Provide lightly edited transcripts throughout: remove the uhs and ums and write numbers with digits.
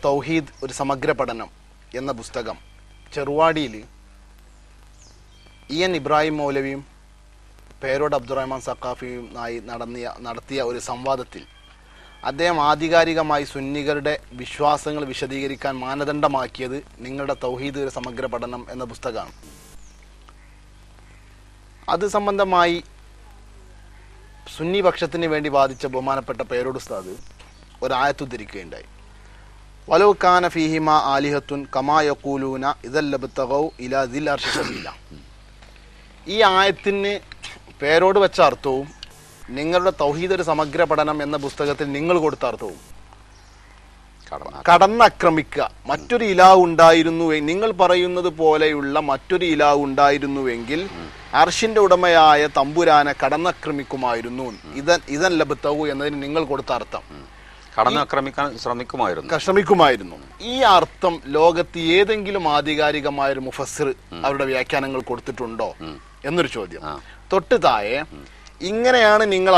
തൗഹീദ് ഒരു സമഗ്ര പഠനം എന്ന പുസ്തകം ചെറുവാടിയിൽ EN ഇബ്രാഹിം മൗലവിയും പേരോട് അബ്ദുറഹ്മാൻ സഖാഫിയും ആയി നടത്തിയ ഒരു സംവാദത്തിൽ അദ്ദേഹം ആധികാരികമായി സുന്നികളുടെ വിശ്വാസങ്ങൾ വിശദീകരിക്കാൻ മാനദണ്ഡമാക്കിയത് നിങ്ങളുടെ തൗഹീദ് ഒരു സമഗ്ര പഠനം എന്ന പുസ്തകമാണ്. അത് സംബന്ധമായി സുന്നി പക്ഷത്തിന് വേണ്ടി വാദിച്ച ബഹുമാനപ്പെട്ട പേരോട് ഉസ്താദ് ഒരായത്ത് ഉദ്ധരിക്കുകയുണ്ടായി. വലൗ കാന ഫീഹിമ ആലിഹത്തുൻ കമാ യഖൂലൂന ഇദൽ ലബ്തഗൗ ഇലാ ദിൽ അർശി സബീല. ഈ ആയത്തിന് പേരോട് വെച്ച അർത്ഥവും നിങ്ങളുടെ തൗഹീദ് ഒരു സമഗ്ര പഠനം എന്ന പുസ്തകത്തിൽ നിങ്ങൾ കൊടുത്ത അർത്ഥവും കടന്നാക്രമിക്കുക, മറ്റൊരു ഇലാഹ് ഉണ്ടായിരുന്നു, നിങ്ങൾ പറയുന്നത് പോലെയുള്ള മറ്റൊരു ഇലാഹ് ഉണ്ടായിരുന്നുവെങ്കിൽ അർഷിന്റെ ഉടമയായ തമ്പുരാനെ കടന്നാക്രമിക്കുമായിരുന്നു. ഇതൻ ലബ്തഗു എന്നതിന് നിങ്ങൾ കൊടുത്ത അർത്ഥം കടന്നാക്രമിക്കാൻ ശ്രമിക്കുമായിരുന്നു. ഈ അർത്ഥം ലോകത്ത് ഏതെങ്കിലും ആധികാരികമായൊരു മുഫസ്സിർ അവരുടെ വ്യാഖ്യാനങ്ങൾ കൊടുത്തിട്ടുണ്ടോ എന്നൊരു ചോദ്യം. തൊട്ട് താഴെ ഇങ്ങനെയാണ് നിങ്ങൾ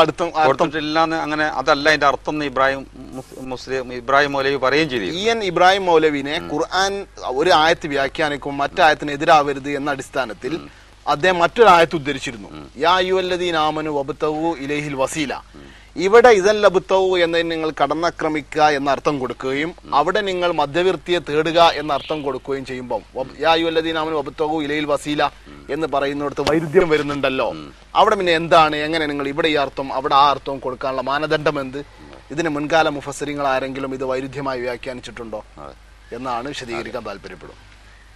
അങ്ങനെ അതല്ല അതിന്റെ അർത്ഥം ഇബ്രാഹിം മൗലവി പറയുകയും ചെയ്തു. EN ഇബ്രാഹിം മൗലവിനെ ഖുർആൻ ഒരു ആയത്ത് വ്യാഖ്യാനിക്കും മറ്റായത്തിന് എതിരാവരുത് എന്ന അടിസ്ഥാനത്തിൽ അദ്ദേഹം മറ്റൊരു ആയത്ത് ഉദ്ധരിച്ചിരുന്നു. യാ അയ്യുഹല്ലദീന ആമനു വബ്തഗൂ ഇലൈഹിൽ വസീല. ഇവിടെ ഇദൻ ലബ്തഗൂ എന്നതിന് നിങ്ങൾ കടന്നാക്രമിക്കുക എന്ന അർത്ഥം കൊടുക്കുകയും അവിടെ നിങ്ങൾ മധ്യവർത്തിയെ തേടുക എന്ന അർത്ഥം കൊടുക്കുകയും ചെയ്യുമ്പോൾ യാ അയ്യുഹല്ലദീന ആമനു വബ്തഗൂ ഇലൈഹിൽ വസീല എന്ന് പറയുന്നിടത്ത് വൈരുദ്ധ്യം വരുന്നുണ്ടല്ലോ. അവിടെ പിന്നെ എന്താണ്, എങ്ങനെ നിങ്ങൾ ഇവിടെ ഈ അർത്ഥം അവിടെ ആ അർത്ഥവും കൊടുക്കാനുള്ള മാനദണ്ഡം എന്ത്? ഇതിന് മുൻകാല മുഫസ്സിറുകൾ ആരെങ്കിലും ഇത് വൈരുദ്ധ്യമായി വ്യാഖ്യാനിച്ചിട്ടുണ്ടോ എന്നാണ് വിശദീകരിക്കാൻ താല്പര്യപ്പെടും.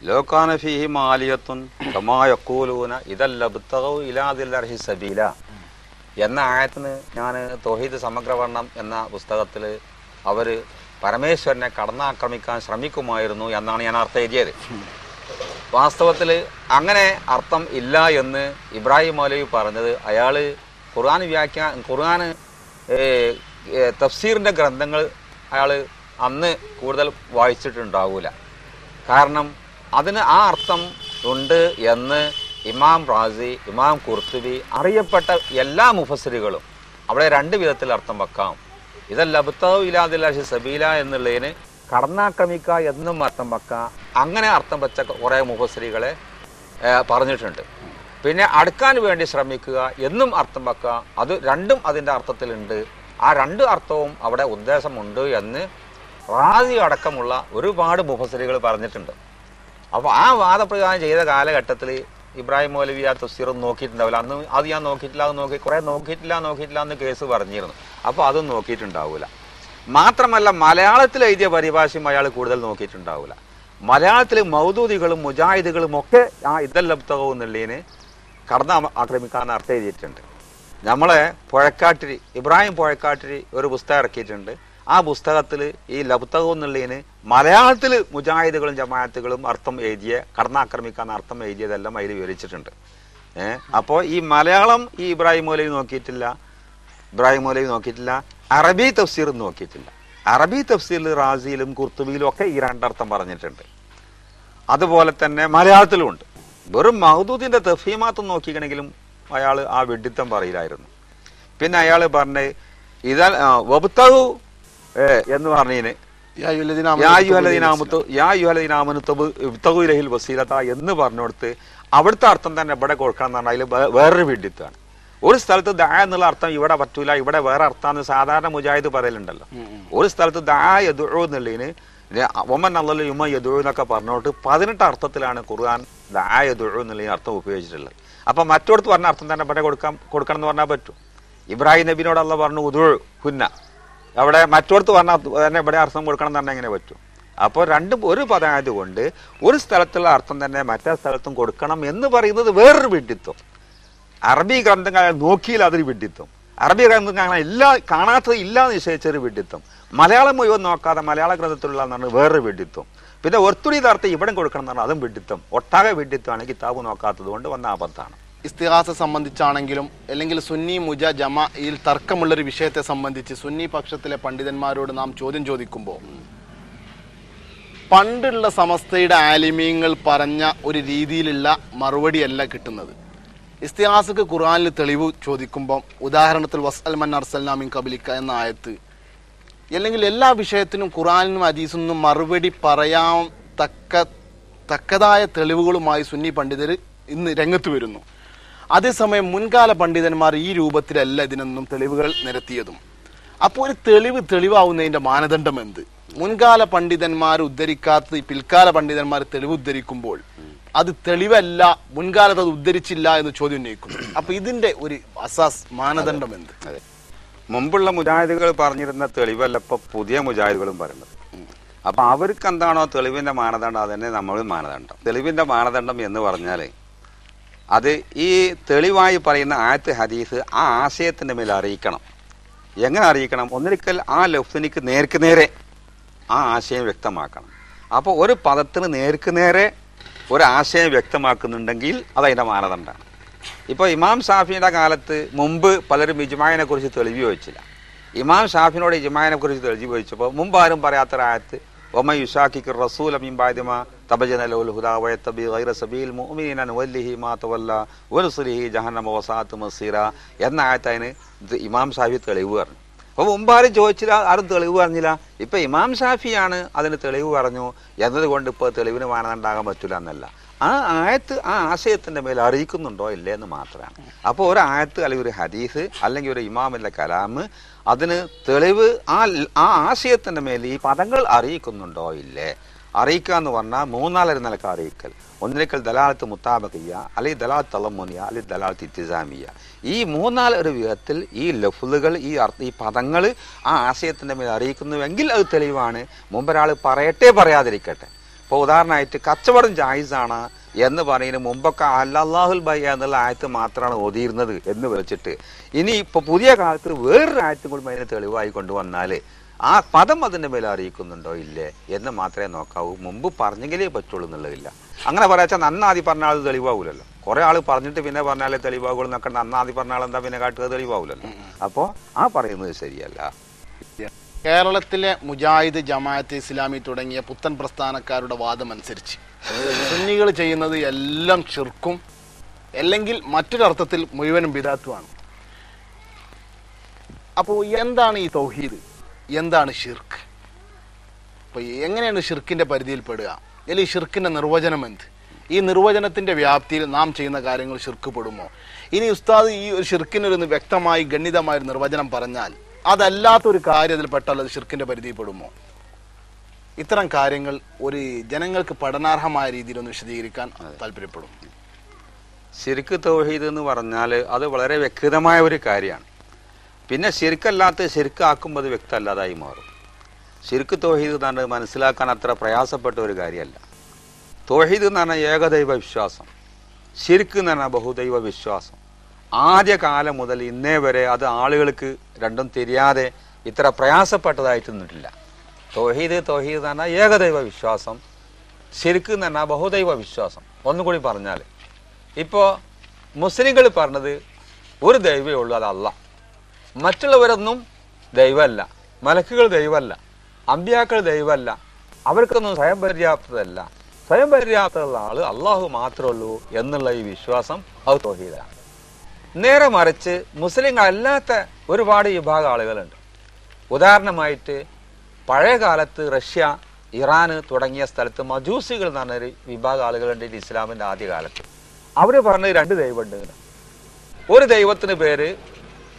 ലോകാന ഫീഹി മാലിയത്തുൻ കമാ യഖൂലൂന ഇദൽ ലബ്തഗൗ ഇലാ ദിൽ അർശി സബീല എന്ന ആയത്തിന് ഞാൻ തൗഹീദ് സമഗ്ര പഠനം എന്ന പുസ്തകത്തിൽ അവർ പരമേശ്വരനെ കടന്നാക്രമിക്കാൻ ശ്രമിക്കുമായിരുന്നു എന്നാണ് ഞാൻ അർത്ഥം എഴുതിയത്. വാസ്തവത്തിൽ അങ്ങനെ അർത്ഥം ഇല്ല എന്ന് ഇബ്രാഹിം മൗലവി പറഞ്ഞത് അയാൾ ഖുർആൻ തഫ്സീറിൻ്റെ ഗ്രന്ഥങ്ങൾ അയാൾ അന്ന് കൂടുതൽ വായിച്ചിട്ടുണ്ടാവില്ല. കാരണം അതിന് ആ അർത്ഥം ഉണ്ട് എന്ന് ഇമാം റാസി, ഇമാം ഖുർത്തുബി, അറിയപ്പെട്ട എല്ലാ മുഫസ്സിറുകളും അവിടെ രണ്ട് വിധത്തിൽ അർത്ഥം വെക്കാം. ഇതല്ല ലബ്തഗൂ ഇലാ ദിൽ അർശി സബീല എന്നുള്ളതിന് കടന്നാക്രമിക്കുക എന്നും അർത്ഥം വെക്കാം. അങ്ങനെ അർത്ഥം വെച്ച കുറേ മുഫസ്സിറുകളെ പറഞ്ഞിട്ടുണ്ട്. പിന്നെ അടുക്കാൻ വേണ്ടി ശ്രമിക്കുക എന്നും അർത്ഥം വെക്കുക, അത് രണ്ടും അതിൻ്റെ അർത്ഥത്തിലുണ്ട്. ആ രണ്ട് അർത്ഥവും അവിടെ ഉദ്ദേശമുണ്ട് എന്ന് റാസി അടക്കമുള്ള ഒരുപാട് മുഫസ്സിറുകൾ പറഞ്ഞിട്ടുണ്ട്. അപ്പോൾ ആ വാദപ്രകാരം ചെയ്ത കാലഘട്ടത്തിൽ ഇബ്രാഹിം മൗലവി ആ തഫ്സീറൊന്നും നോക്കിയിട്ടുണ്ടാവില്ല. അന്ന് അത് ഞാൻ നോക്കിയിട്ടില്ല, കുറേ നോക്കിയിട്ടില്ല എന്ന് കേസ് പറഞ്ഞിരുന്നു. അപ്പോൾ അതും നോക്കിയിട്ടുണ്ടാവില്ല. മാത്രമല്ല മലയാളത്തിൽ എഴുതിയ പരിഭാഷയും അയാൾ കൂടുതൽ നോക്കിയിട്ടുണ്ടാവില്ല. മലയാളത്തിൽ മൗദൂദികളും മുജാഹിദുകളും ഒക്കെ ആ ഇദൽ ലബ്തഗൂ എന്നുള്ളതിന് ആക്രമിക്കാൻ അർത്ഥം എഴുതിയിട്ടുണ്ട്. നമ്മളെ പുഴക്കാട്ടിരി ഇബ്രാഹിം പുഴക്കാട്ടിരി ഒരു പുസ്തകം ഇറക്കിയിട്ടുണ്ട്. ആ പുസ്തകത്തിൽ ഈ ലബ്തഗൂ എന്നുള്ളതിന് മലയാളത്തിൽ മുജാഹിദുകളും ജമാഅത്തുകളും അർത്ഥം എഴുതിയ കടന്നാക്രമിക്കാൻ അർത്ഥം എഴുതിയതെല്ലാം അതിൽ വിവരിച്ചിട്ടുണ്ട്. അപ്പോൾ ഈ മലയാളം ഈ ഇബ്രാഹിം മൗലവി നോക്കിയിട്ടില്ല, അറബി തഫ്സീർ നോക്കിയിട്ടില്ല. അറബി തഫ്സീറിൽ റാസിയിലും ഖുർത്തുബിയിലും ഒക്കെ ഈ രണ്ടർത്ഥം പറഞ്ഞിട്ടുണ്ട്. അതുപോലെ തന്നെ മലയാളത്തിലും ഉണ്ട്. വെറും മഹ്ദൂദിന്റെ തഫ്ഹീമാത്ത് നോക്കിക്കണമെങ്കിലും അയാൾ ആ വിഡിത്തം പറയില്ലായിരുന്നു. പിന്നെ അയാൾ പറഞ്ഞ് ഇതാ വബ്തഗൂ എന്ന് പറഞ്ഞതിന് എന്ന് പറഞ്ഞുകൊടുത്ത് അവിടുത്തെ അർത്ഥം തന്നെ ഇവിടെ കൊടുക്കണം എന്ന് പറഞ്ഞാൽ അതിൽ വേറൊരു വിഡിത്തമാണ്. ഒരു സ്ഥലത്ത് ദാ എന്നുള്ള അർത്ഥം ഇവിടെ പറ്റൂല, ഇവിടെ വേറെ അർത്ഥമാണ് സാധാരണ മുജാഹിദ് പറയലുണ്ടല്ലോ. ഒരു സ്ഥലത്ത് ദാ യദുഉ എന്നുള്ളതിന് വമൻ അള്ളാഹു യുമ യദുഉ എന്നൊക്കെ പറഞ്ഞുകൊണ്ട് 18 അർത്ഥത്തിലാണ് ഖുർആൻ ദാ യദുഉ എന്നുള്ളതിന് അർത്ഥം ഉപയോഗിച്ചിട്ടുള്ളത്. അപ്പൊ മറ്റോടത്ത് പറഞ്ഞ അർത്ഥം തന്നെ ഇവിടെ കൊടുക്കണം എന്ന് പറഞ്ഞാൽ പറ്റും. ഇബ്രാഹിം നബിനോട് അള്ളാഹ് പറഞ്ഞു ഉദുഉ ഹുന്ന, അവിടെ മറ്റോടത്ത് പറഞ്ഞാൽ തന്നെ ഇവിടെ അർത്ഥം കൊടുക്കണം എന്ന് പറഞ്ഞാൽ എങ്ങനെ പറ്റും? അപ്പോൾ രണ്ടും ഒരു പദമായതുകൊണ്ട് ഒരു സ്ഥലത്തുള്ള അർത്ഥം തന്നെ മറ്റേ സ്ഥലത്തും കൊടുക്കണം എന്ന് പറയുന്നത് വേറൊരു വിഡിത്തം. അറബി ഗ്രന്ഥങ്ങൾ നോക്കിയില്ല അതൊരു വിഡിത്തം. അറബി ഗ്രന്ഥങ്ങൾ കാണാത്തത് ഇല്ലാന്ന് നിശ്ചയിച്ചൊരു വിഡിത്തം. മലയാളം മുഴുവൻ നോക്കാതെ മലയാള ഗ്രന്ഥത്തിലുള്ള വേറൊരു വിഡിത്തം. പിന്നെ ഒർത്തുരീത അർത്ഥം ഇവിടെ കൊടുക്കണം എന്ന് പറഞ്ഞാൽ അതും വിഡിത്തം. ഒട്ടാകെ വിഡിത്തമാണ് കിതാബ് നോക്കാത്തത് കൊണ്ട് വന്ന അബദ്ധമാണ്. ഇസ്തിഹാസ സംബന്ധിച്ചാണെങ്കിലും അല്ലെങ്കിൽ സുന്നി മുജ ജമായിൽ തർക്കമുള്ളൊരു വിഷയത്തെ സംബന്ധിച്ച് സുന്നി പക്ഷത്തിലെ പണ്ഡിതന്മാരോട് നാം ചോദ്യം ചോദിക്കുമ്പോൾ പണ്ടുള്ള സമസ്തയുടെ ആലിമീങ്ങൾ പറഞ്ഞ ഒരു രീതിയിലുള്ള മറുപടിയല്ല കിട്ടുന്നത്. ഇസ്തിഹാസക്ക് ഖുർആനിൽ തെളിവ് ചോദിക്കുമ്പോൾ ഉദാഹരണത്തിൽ വസ്അൽ മൻ അർസൽനാ മിൻ ഖബലിക എന്ന ആയത്ത് അല്ലെങ്കിൽ എല്ലാ വിഷയത്തിനും ഖുർആനിനും ഹദീസിൽ നിന്നും മറുപടി പറയാൻ തക്കതായ തെളിവുകളുമായി സുന്നി പണ്ഡിതർ ഇന്ന് രംഗത്ത് വരുന്നു. അതേസമയം മുൻകാല പണ്ഡിതന്മാർ ഈ രൂപത്തിലല്ല ഇതിനൊന്നും തെളിവുകൾ നിരത്തിയതും. അപ്പോൾ ഒരു തെളിവാവുന്നതിന്റെ മാനദണ്ഡം എന്ത്? മുൻകാല പണ്ഡിതന്മാർ ഉദ്ധരിക്കാത്തത് പിൽക്കാല പണ്ഡിതന്മാർ തെളിവ് ഉദ്ധരിക്കുമ്പോൾ അത് തെളിവല്ല, മുൻകാലത്ത് അത് ഉദ്ധരിച്ചില്ല എന്ന് ചോദ്യം ഉന്നയിക്കുന്നു. അപ്പൊ ഇതിന്റെ ഒരു അസാസ് മാനദണ്ഡം എന്ത്? മുമ്പുള്ള മുജാഹിദുകൾ പറഞ്ഞിരുന്ന തെളിവല്ല ഇപ്പൊ പുതിയ മുജാഹിദുകളും പറയുന്നത്. അപ്പൊ അവർക്ക് എന്താണോ തെളിവിന്റെ മാനദണ്ഡം അത് തന്നെ നമ്മളും മാനദണ്ഡം. തെളിവിന്റെ മാനദണ്ഡം എന്ന് പറഞ്ഞാല് അത് ഈ തെളിവായി പറയുന്ന ആയത്ത് ഹദീസ് ആ ആശയത്തിന്റെ മേൽ അറിയിക്കണം. എങ്ങനെ അറിയിക്കണം? ഒന്നിരിക്കൽ ആ ലഫ്സിനിക്ക് നേർക്ക് നേരെ ആ ആശയം വ്യക്തമാക്കണം. അപ്പോൾ ഒരു പദത്തിന് നേർക്ക് നേരെ ഒരു ആശയം വ്യക്തമാക്കുന്നുണ്ടെങ്കിൽ അതതിൻ്റെ മാനദണ്ഡമാണ്. ഇപ്പോൾ ഇമാം ഷാഫിയുടെ കാലത്ത് മുമ്പ് പലരും ഇജ്മാഇനെ കുറിച്ച് തെളിവ് ചോദിച്ചില്ല. ഇമാം ഷാഫിനോട് ഇജ്മാഇനെ കുറിച്ച് തെളിവ് ചോദിച്ചപ്പോൾ മുമ്പ് ആരും പറയാത്തൊരായത്ത് വമൻ യുശാഖിഖിർ റസൂല മിൻ ബഅദി മാ തബയ്യന ലഹുൽ ഹുദാ വയത്തബി ഗൈറ സബീൽ മുഅ്മിനീന നുവല്ലിഹി മാ തവല്ല വനുസ്ലിഹി ജഹന്നമ വസാഅത്ത് മസീറ എന്ന ആയത്തിന് ഇമാം ഷാഫി തെളിവ് പറഞ്ഞു. അപ്പോൾ മുമ്പാരും ചോദിച്ചില്ല, ആരും തെളിവ് പറഞ്ഞില്ല. ഇപ്പൊ ഇമാം ഷാഫിയാണ് അതിന് തെളിവ് പറഞ്ഞു എന്നതുകൊണ്ട് ഇപ്പോൾ തെളിവിന് മാനദണ്ഡാകാൻ പറ്റില്ല എന്നല്ല. ആ ആയത്ത് ആ ആശയത്തിന്റെ മേൽ അറിയിക്കുന്നുണ്ടോ ഇല്ലേ എന്ന് മാത്രമാണ്. അപ്പോൾ ഒരു ആയത്ത് അല്ലെങ്കിൽ ഒരു ഹദീസ് അല്ലെങ്കിൽ ഒരു ഇമാമിന്റെ കലാമ് അതിന് തെളിവ് ആ ആശയത്തിന്റെ മേൽ ഈ പദങ്ങൾ അറിയിക്കുന്നുണ്ടോ ഇല്ലേ. അറിയിക്കുക എന്ന് പറഞ്ഞാൽ മൂന്നാലൊരു നിലക്ക് അറിയിക്കൽ. ഒന്നിലേക്കൽ ദലാലത്ത് മുത്താബഖിയ, അല്ലെങ്കിൽ ദലാലത്ത് തളമ്മുനിയ, അല്ലെങ്കിൽ ദലാലത്ത് ഇത്തിസാമിയ. ഈ മൂന്നാലൊരു വിധത്തിൽ ഈ ലഫ്ലുകൾ ഈ പദങ്ങൾ ആ ആശയത്തിന്റെ മേൽ അറിയിക്കുന്നുവെങ്കിൽ അത് തെളിവാണ്. മുമ്പൊരാൾ പറയട്ടെ പറയാതിരിക്കട്ടെ. ഇപ്പോൾ ഉദാഹരണമായിട്ട് കച്ചവടം ജായിസാണ് എന്ന് പറയുന്നതിന് മുമ്പൊക്കെ അല്ലാഹുൽ ബയ്യ എന്നുള്ള ആയത്ത് മാത്രമാണ് ഓതിയിരുന്നത് എന്ന് വെച്ചിട്ട് ഇനി ഇപ്പോൾ പുതിയ കാലത്ത് വേറൊരു ആയത്തും കൂടി അതിനെ തെളിവായി കൊണ്ടുവന്നാൽ ആ പദം അതിൻ്റെ മേലെ അറിയിക്കുന്നുണ്ടോ ഇല്ലേ എന്ന് മാത്രമേ നോക്കാവൂ. മുമ്പ് പറഞ്ഞെങ്കിലേ പറ്റുള്ളൂ എന്നുള്ളതില്ല. അങ്ങനെ പറയാച്ചാൽ നന്നാദ്യം പറഞ്ഞാൽ അത് തെളിവാകൂലല്ലോ. കുറെ ആൾ പറഞ്ഞിട്ട് പിന്നെ പറഞ്ഞാലേ തെളിവാകുള്ളൂ എന്നൊക്കെ നന്നാദ്യം പറഞ്ഞാൽ എന്താ പിന്നെ കാട്ടുക തെളിവാകൂലല്ലോ. അപ്പോൾ ആ പറയുന്നത് ശരിയല്ല. കേരളത്തിലെ മുജാഹിദ്, ജമാഅത്ത് ഇസ്ലാമി തുടങ്ങിയ പുത്തൻ പ്രസ്ഥാനക്കാരുടെ വാദമനുസരിച്ച് സുന്നികൾ ചെയ്യുന്നത് എല്ലാം ഷിർക്കും അല്ലെങ്കിൽ മറ്റൊരർത്ഥത്തിൽ മുഴുവനും ബിദഅത്തുമാണ്. അപ്പോൾ എന്താണ് ഈ തൗഹീദ്, എന്താണ് ഷിർക്ക്? അപ്പോൾ എങ്ങനെയാണ് ഷിർക്കിന്റെ പരിധിയിൽ പെടുക? അല്ലെങ്കിൽ ഈ ഷിർക്കിന്റെ നിർവചനം എന്ത്? ഈ നിർവചനത്തിന്റെ വ്യാപ്തിയിൽ നാം ചെയ്യുന്ന കാര്യങ്ങൾ ഷിർക്ക് പെടുമോ? ഇനി ഉസ്താദ് ഈ ഒരു ഷിർക്കിനൊരു വ്യക്തമായി ഗണ്യതമായ നിർവചനം പറഞ്ഞാൽ അതല്ലാത്തൊരു കാര്യം അതിൽ പെട്ടാൽ അത് ഷിർക്കിന്റെ പരിധിയിൽ പെടുമോ? ഇത്തരം കാര്യങ്ങൾ ഒരു ജനങ്ങൾക്ക് പഠനാർഹമായ രീതിയിൽ ഒന്ന് വിശദീകരിക്കാൻ താല്പര്യപ്പെടും. ശിർക്ക് തൗഹീദ് എന്ന് പറഞ്ഞാൽ അത് വളരെ വ്യക്തമായ ഒരു കാര്യമാണ്. പിന്നെ ശിർക്കല്ലാത്ത ശിർക്കാക്കുമ്പോൾ അത് വ്യക്തമല്ലാതായി മാറും. ശിർക്ക് തൗഹീദ് എന്ന് പറഞ്ഞാൽ മനസ്സിലാക്കാൻ അത്ര പ്രയാസപ്പെട്ട ഒരു കാര്യമല്ല. തൗഹീദ് എന്ന് പറഞ്ഞാൽ ഏകദൈവ വിശ്വാസം, ശിർക്ക് എന്ന് പറഞ്ഞാൽ ബഹുദൈവ വിശ്വാസം. ആദ്യകാലം മുതൽ ഇന്നേ വരെ അത് ആളുകൾക്ക് രണ്ടും തിരിയാതെ ഇത്ര പ്രയാസപ്പെട്ടതായിട്ട് നിന്നിട്ടില്ല. തൗഹീദ് എന്ന് പറഞ്ഞാൽ ഏകദൈവ വിശ്വാസം, ശിർക്ക് എന്ന് പറഞ്ഞാൽ ബഹുദൈവ വിശ്വാസം. ഒന്നുകൂടി പറഞ്ഞാൽ ഇപ്പോൾ മുസ്ലിങ്ങൾ പറഞ്ഞത് ഒരു ദൈവമേ ഉള്ളൂ, അത് അല്ലാഹ്. മറ്റുള്ളവരൊന്നും ദൈവമല്ല, മലക്കുകൾ ദൈവമല്ല, അമ്പിയാക്കൾ ദൈവമല്ല, അവർക്കൊന്നും സ്വയം പര്യാപ്തതല്ല. സ്വയം പര്യാപ്തമുള്ള ആള് അള്ളാഹു മാത്രമേ ഉള്ളൂ എന്നുള്ള ഈ വിശ്വാസം അത് തൗഹീദാണ്. നേരെ മറിച്ച് മുസ്ലിങ്ങളല്ലാത്ത ഒരുപാട് വിഭാഗം ആളുകളുണ്ട്. ഉദാഹരണമായിട്ട് പഴയ കാലത്ത് റഷ്യ, ഇറാൻ തുടങ്ങിയ സ്ഥലത്ത് മജൂസികൾ എന്ന് പറഞ്ഞൊരു വിഭാഗം ആളുകളുണ്ട് ഇസ്ലാമിൻ്റെ ആദ്യകാലത്ത്. അവർ പറഞ്ഞത് രണ്ട് ദൈവമുണ്ട്. ഒരു ദൈവത്തിന് പേര്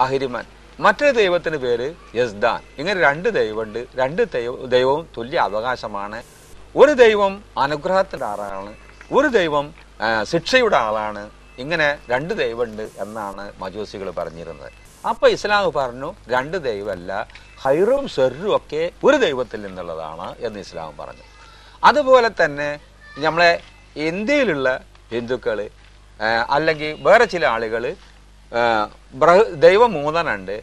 അഹിരിമൻ, മറ്റൊരു ദൈവത്തിന് പേര് യസ്ദാൻ. ഇങ്ങനെ രണ്ട് ദൈവമുണ്ട്. രണ്ട് ദൈവവും തുല്യ അവകാശമാണ്. ഒരു ദൈവം അനുഗ്രഹത്തിൻ്റെ ആളാണ്, ഒരു ദൈവം ശിക്ഷയുടെ ആളാണ്. ഇങ്ങനെ രണ്ട് ദൈവമുണ്ട് എന്നാണ് മജൂസികൾ പറഞ്ഞിരുന്നത്. അപ്പൊ ഇസ്ലാം പറഞ്ഞു രണ്ട് ദൈവമല്ല, ഹൈറും ഷെറും ഒക്കെ ഒരു ദൈവത്തിൽ നിന്നുള്ളതാണ് എന്ന് ഇസ്ലാം പറഞ്ഞു. അതുപോലെ തന്നെ നമ്മളെ ഇന്ത്യയിലുള്ള ഹിന്ദുക്കൾ അല്ലെങ്കിൽ വേറെ ചില ആളുകൾ ദൈവം മൂന്നെണ്ണുണ്ട്.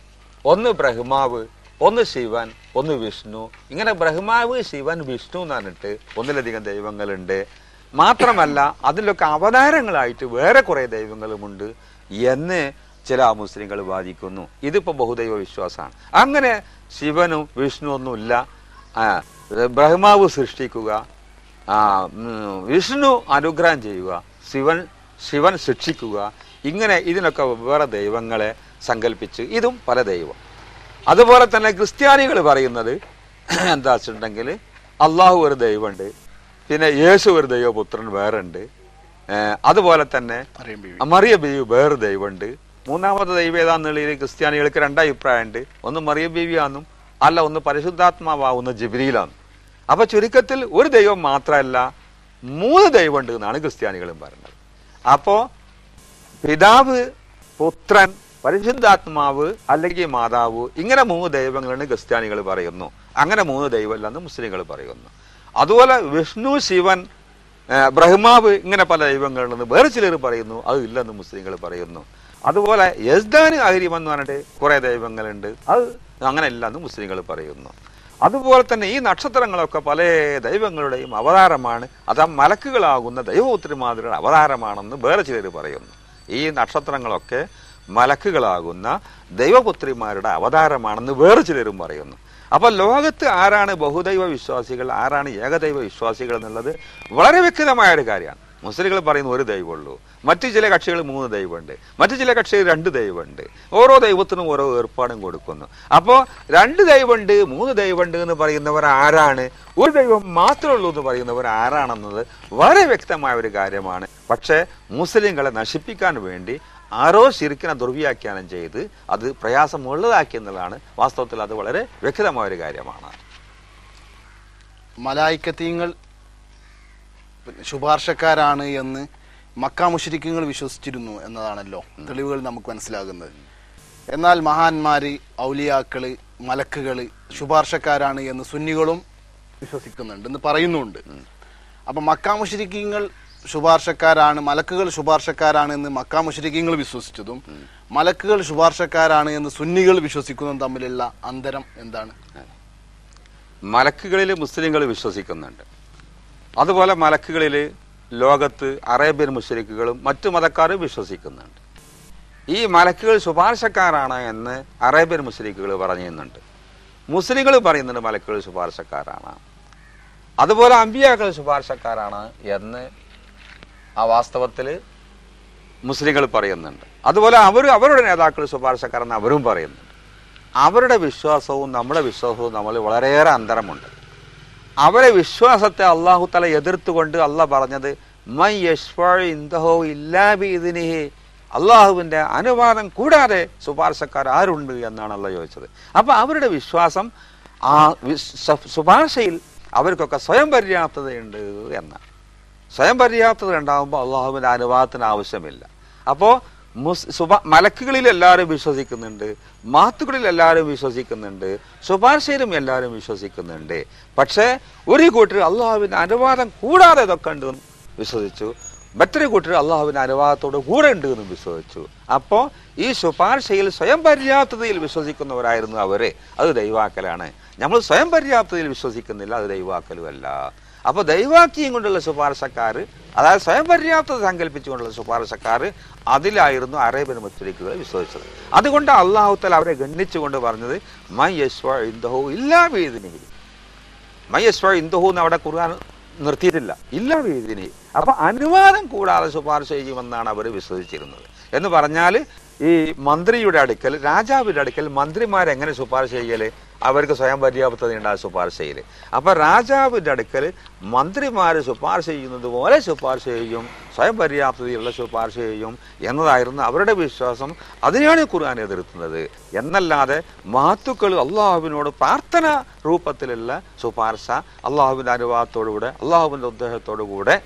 ഒന്ന് ബ്രഹ്മാവ്, ഒന്ന് ശിവൻ, ഒന്ന് വിഷ്ണു. ഇങ്ങനെ ബ്രഹ്മാവ്, ശിവൻ, വിഷ്ണു എന്ന് പറഞ്ഞിട്ട് ഒന്നിലധികം ദൈവങ്ങളുണ്ട്. മാത്രമല്ല അതിലൊക്കെ അവതാരങ്ങളായിട്ട് വേറെ കുറെ ദൈവങ്ങളുമുണ്ട് എന്ന് ചില മുസ്ലിങ്ങൾ വാദിക്കുന്നു. ഇതിപ്പോ ബഹുദൈവ വിശ്വാസമാണ്. അങ്ങനെ ശിവനും വിഷ്ണു ഒന്നുമില്ല. ബ്രഹ്മാവ് സൃഷ്ടിക്കുക, വിഷ്ണു അനുഗ്രഹം ചെയ്യുക, ശിവൻ ശിക്ഷിക്കുക. ഇങ്ങനെ ഇതിനൊക്കെ വേറെ ദൈവങ്ങളെ സങ്കല്പിച്ച് ഇതും പല ദൈവം. അതുപോലെ തന്നെ ക്രിസ്ത്യാനികൾ പറയുന്നത് എന്താ വെച്ചിട്ടുണ്ടെങ്കിൽ അള്ളാഹു ഒരു ദൈവമുണ്ട്, പിന്നെ യേശു ഒരു ദൈവപുത്രൻ വേറെ ഉണ്ട്, അതുപോലെ തന്നെ മറിയ ബീവി വേറെ ദൈവമുണ്ട്. മൂന്നാമത്തെ ദൈവം ഏതാന്നുള്ളതിൽ ക്രിസ്ത്യാനികൾക്ക് രണ്ടഭിപ്രായമുണ്ട്. ഒന്ന് മറിയ ബീവിയാണെന്നും അല്ല ഒന്ന് പരിശുദ്ധാത്മാവാവുന്ന ജിബ്രീലാന്നും. അപ്പൊ ചുരുക്കത്തിൽ ഒരു ദൈവം മാത്രമല്ല 3 ദൈവമുണ്ട് എന്നാണ് ക്രിസ്ത്യാനികളും പറയുന്നത്. അപ്പോ പിതാവ്, പുത്രൻ, പരിശുദ്ധാത്മാവ് അല്ലെങ്കിൽ മാതാവ്, ഇങ്ങനെ 3 ദൈവങ്ങളാണ് ക്രിസ്ത്യാനികൾ പറയുന്നു. അങ്ങനെ 3 ദൈവമല്ലെന്ന് മുസ്ലിങ്ങൾ പറയുന്നു. അതുപോലെ വിഷ്ണു, ശിവൻ, ബ്രഹ്മാവ്, ഇങ്ങനെ പല ദൈവങ്ങളുണ്ടെന്ന് വേറെ ചിലർ പറയുന്നു. അത് ഇല്ലെന്ന് മുസ്ലിങ്ങൾ പറയുന്നു. അതുപോലെ യസ്ദാൻ അഹരിം എന്ന് പറഞ്ഞിട്ട് കുറെ ദൈവങ്ങളുണ്ട്, അത് അങ്ങനെ ഇല്ലെന്ന് മുസ്ലിങ്ങൾ പറയുന്നു. അതുപോലെ തന്നെ ഈ നക്ഷത്രങ്ങളൊക്കെ പല ദൈവങ്ങളുടെയും അവതാരമാണ്, അത് മലക്കുകളാകുന്ന ദൈവപുത്രിമാരുടെ അവതാരമാണെന്ന് വേറെ ചിലർ പറയുന്നു. ഈ നക്ഷത്രങ്ങളൊക്കെ മലക്കുകളാകുന്ന ദൈവപുത്രിമാരുടെ അവതാരമാണെന്ന് വേറെ ചിലരും പറയുന്നു. അപ്പൊ ലോകത്ത് ആരാണ് ബഹുദൈവ വിശ്വാസികൾ, ആരാണ് ഏകദൈവ വിശ്വാസികൾ എന്നുള്ളത് വളരെ വ്യക്തമായ ഒരു കാര്യമാണ്. മുസ്ലിങ്ങൾ പറയുന്ന ഒരു ദൈവമുള്ളൂ, മറ്റു ചില കക്ഷികൾ 3 ദൈവമുണ്ട്, മറ്റു ചില കക്ഷികൾ 2 ദൈവമുണ്ട്. ഓരോ ദൈവത്തിനും ഓരോ ഏർപ്പാടും കൊടുക്കുന്നു. അപ്പോൾ 2 ദൈവമുണ്ട് 3 ദൈവമുണ്ട് എന്ന് പറയുന്നവർ ആരാണ്, ഒരു ദൈവം മാത്രമേ ഉള്ളൂ എന്ന് പറയുന്നവർ ആരാണെന്നത് വളരെ വ്യക്തമായ ഒരു കാര്യമാണ്. പക്ഷേ മുസ്ലിങ്ങളെ നശിപ്പിക്കാൻ വേണ്ടി ആരോ ശിർക്കിനെ ദുർവ്യാഖ്യാനം ചെയ്ത് അത് പ്രയാസമുള്ളതാക്കി എന്നുള്ളതാണ് വാസ്തവത്തിൽ. അത് വളരെ വ്യക്തമായ ഒരു കാര്യമാണ്. മലായിക്കത്തീങ്ങൾ ശുപാർശക്കാരാണ് എന്ന് മക്ക മുശ്രിക്കുകൾ വിശ്വസിച്ചിരുന്നു എന്നതാണല്ലോ തെളിവുകൾ നമുക്ക് മനസ്സിലാകുന്നത്. എന്നാൽ മഹാന്മാര്, ഔലിയാക്കള്, മലക്കുകള് ശുപാർശക്കാരാണ് എന്ന് സുന്നികളും വിശ്വസിക്കുന്നുണ്ട് എന്ന് പറയുന്നുണ്ട്. അപ്പൊ മക്ക മുശ്രിക്കുകൾ ശുപാർശക്കാരാണ്, മലക്കുകൾ ശുപാർശക്കാരാണ് എന്ന് മക്ക മുശ്രിക്കുകൾ വിശ്വസിച്ചതും മലക്കുകൾ ശുപാർശക്കാരാണ് എന്ന് സുന്നികൾ വിശ്വസിക്കുന്നതും തമ്മിലുള്ള അന്തരം എന്താണ്? മലക്കുകളിൽ മുസ്ലിങ്ങൾ വിശ്വസിക്കുന്നുണ്ട്. അതുപോലെ മലക്കുകളിൽ ലോകത്ത് അറേബ്യൻ മുശ്രിക്കുകളും മറ്റു മതക്കാരും വിശ്വസിക്കുന്നുണ്ട്. ഈ മലക്കുകൾ ശുപാർശക്കാരാണ് എന്ന് അറേബ്യൻ മുശ്രിക്കുകൾ പറയുന്നുണ്ട്. മുസ്ലിങ്ങൾ പറയുന്നുണ്ട് മലക്കുകൾ ശുപാർശക്കാരാണ്. അതുപോലെ അമ്പിയാക്കൾ ശുപാർശക്കാരാണ് എന്ന് ആ വാസ്തവത്തിൽ മുസ്ലിങ്ങൾ പറയുന്നുണ്ട്. അതുപോലെ അവരുടെ നേതാക്കൾ ശുപാർശക്കാരെന്ന് അവരും പറയുന്നുണ്ട്. അവരുടെ വിശ്വാസവും നമ്മുടെ വിശ്വാസവും തമ്മിൽ വളരെയേറെ അന്തരമുണ്ട്. അവരെ വിശ്വാസത്തെ അള്ളാഹു തആല എതിർത്തുകൊണ്ട് അള്ളാഹ് പറഞ്ഞത് മൻ യശ്ഫഉ ഇൻദഹു ഇല്ലാ ബിഇദ്നിഹി, അള്ളാഹുവിൻ്റെ അനുവാദം കൂടാതെ ശുപാർശക്കാർ ആരുണ്ട് എന്നാണ് അള്ളാഹ് ചോദിച്ചത്. അപ്പൊ അവരുടെ വിശ്വാസം ആ ശുപാർശയിൽ അവർക്കൊക്കെ സ്വയം പര്യാപ്തതയുണ്ട് എന്നാണ്. സ്വയം പര്യാപ്തത ഉണ്ടാകുമ്പോൾ അള്ളാഹുവിൻ്റെ അനുവാദത്തിന് ആവശ്യമില്ല. അപ്പോൾ മലക്കുകളിൽ എല്ലാവരും വിശ്വസിക്കുന്നുണ്ട്, മാത്തുകളിൽ എല്ലാവരും വിശ്വസിക്കുന്നുണ്ട്, ശുപാർശയിലും എല്ലാവരും വിശ്വസിക്കുന്നുണ്ട്. പക്ഷേ ഒരു കൂട്ടർ അള്ളാഹുവിൻ്റെ അനുവാദം കൂടാതെ ഇതൊക്കെ ഉണ്ട് എന്ന് വിശ്വസിച്ചു, മറ്റൊരു കൂട്ടർ അള്ളാഹുവിൻ്റെ അനുവാദത്തോട് കൂടെ ഉണ്ട് എന്നും വിശ്വസിച്ചു. അപ്പോൾ ഈ ശുപാർശയിൽ സ്വയം പര്യാപ്തതയിൽ വിശ്വസിക്കുന്നവരായിരുന്നു അവര്. അത് ദൈവാക്കലാണ്. നമ്മൾ സ്വയം പര്യാപ്തതയിൽ വിശ്വസിക്കുന്നില്ല, അത് ദൈവാക്കലുമല്ല. അപ്പോൾ ദൈവാക്യം കൊണ്ടുള്ള ശുപാർശക്കാർ, അതായത് സ്വയം പര്യാപ്തത സങ്കല്പിച്ചുകൊണ്ടുള്ള ശുപാർശക്കാർ, അതിലായിരുന്നു അറേബ്യൻ മുശ്രിക്കുകൾ വിശ്വസിച്ചത്. അതുകൊണ്ട് അള്ളാഹു തആല അവരെ ഗണ്ണിച്ചുകൊണ്ട് പറഞ്ഞത് മൻ യശ്ഫഉ ഇൻദഹു ഇല്ലാ ബിഇദ്നിഹി. മൻ യശ്ഫഉ ഇൻദഹു എന്ന് അവിടെ ഖുർആൻ നിർത്തിയിട്ടില്ല, ഇല്ലാ ബിഇദ്നിഹി. അപ്പൊ അനുവാദം കൂടാതെ ശുപാർശ ചെയ്യുമെന്നാണ് അവർ വിശ്വസിച്ചിരുന്നത്. എന്ന് പറഞ്ഞാൽ ഈ മന്ത്രിയുടെ അടുക്കൽ, രാജാവിൻ്റെ അടുക്കൽ മന്ത്രിമാരെങ്ങനെ ശുപാർശ ചെയ്യല്? അവർക്ക് സ്വയം പര്യാപ്തത ഉണ്ടാകും ശുപാർശയിൽ. അപ്പൊ രാജാവിൻ്റെ അടുക്കൽ മന്ത്രിമാർ ശുപാർശ ചെയ്യുന്നത് പോലെ ശുപാർശ ചെയ്യും, സ്വയം പര്യാപ്തതയുള്ള ശുപാർശ ചെയ്യും എന്നതായിരുന്നു അവരുടെ വിശ്വാസം. അതിനെയാണ് ഖുർആൻ എതിർക്കുന്നത്. എന്നല്ലാതെ മഹത്തുക്കൾ അള്ളാഹുവിനോട് പ്രാർത്ഥന രൂപത്തിലുള്ള ശുപാർശ, അള്ളാഹുവിൻ്റെ അനുവാദത്തോടുകൂടെ അള്ളാഹുവിൻ്റെ ഉദ്ദേശത്തോടു കൂടെ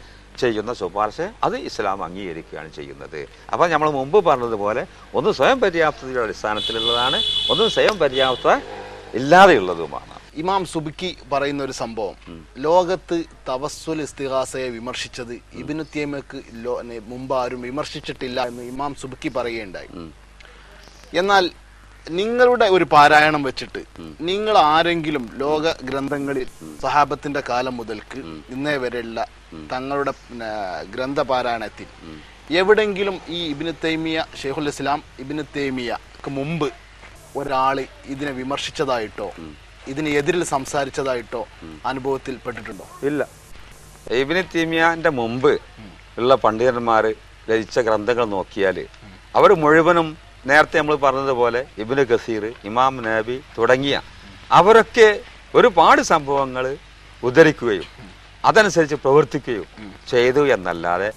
ചെയ്യുന്ന ശുപാർശ, അത് ഇസ്ലാം അംഗീകരിക്കുകയാണ് ചെയ്യുന്നത്. അപ്പം നമ്മൾ മുമ്പ് പറഞ്ഞതുപോലെ ഒന്ന് സ്വയം പര്യാപ്തതയുടെ അടിസ്ഥാനത്തിലുള്ളതാണ്, ഒന്ന് സ്വയം പര്യാപ്തത ഇല്ലാതെയുള്ളതുമാണ്. ഇമാം സുബ്കി പറയുന്ന ഒരു സംഭവം, ലോകത്ത് തവസ്സുൽ ഇസ്തിഗാസയെ വിമർശിച്ചത് ഇബ്നു തൈമിയക്ക് മുമ്പ് ആരും വിമർശിച്ചിട്ടില്ല എന്ന് ഇമാം സുബ്കി പറയുകയുണ്ടായി. എന്നാൽ നിങ്ങളുടെ ഒരു പാരായണം വെച്ചിട്ട് നിങ്ങൾ ആരെങ്കിലും ലോക ഗ്രന്ഥങ്ങളിൽ സഹാബത്തിന്റെ കാലം മുതൽക്ക് ഇന്നേ വരെയുള്ള തങ്ങളുടെ ഗ്രന്ഥപാരായണത്തിൽ എവിടെങ്കിലും ഈ ഇബ്നു തൈമിയ, ഷെയ്ഖുൽ ഇസ്ലാം ഇബ്നു തൈമിയക്ക് മുമ്പ് ഒരാള് ഇതിനെ വിമർശിച്ചതായിട്ടോ ഇതിന് എതിരിൽ സംസാരിച്ചതായിട്ടോ അനുഭവത്തിൽ പെട്ടിട്ടുണ്ടോ? ഇല്ല. ഇബ്നു തൈമിയന്റെ മുമ്പ് ഉള്ള പണ്ഡിതന്മാർ രചിച്ച ഗ്രന്ഥങ്ങൾ നോക്കിയാൽ അവർ മുഴുവനും നേരത്തെ നമ്മൾ പറഞ്ഞതുപോലെ ഇബ്നു കസീർ, ഇമാം നബി തുടങ്ങിയ അവരൊക്കെ ഒരുപാട് സംഭവങ്ങൾ ഉദ്ധരിക്കുകയും അതനുസരിച്ച് പ്രവർത്തിക്കുകയും ചെയ്തു എന്നല്ലാതെ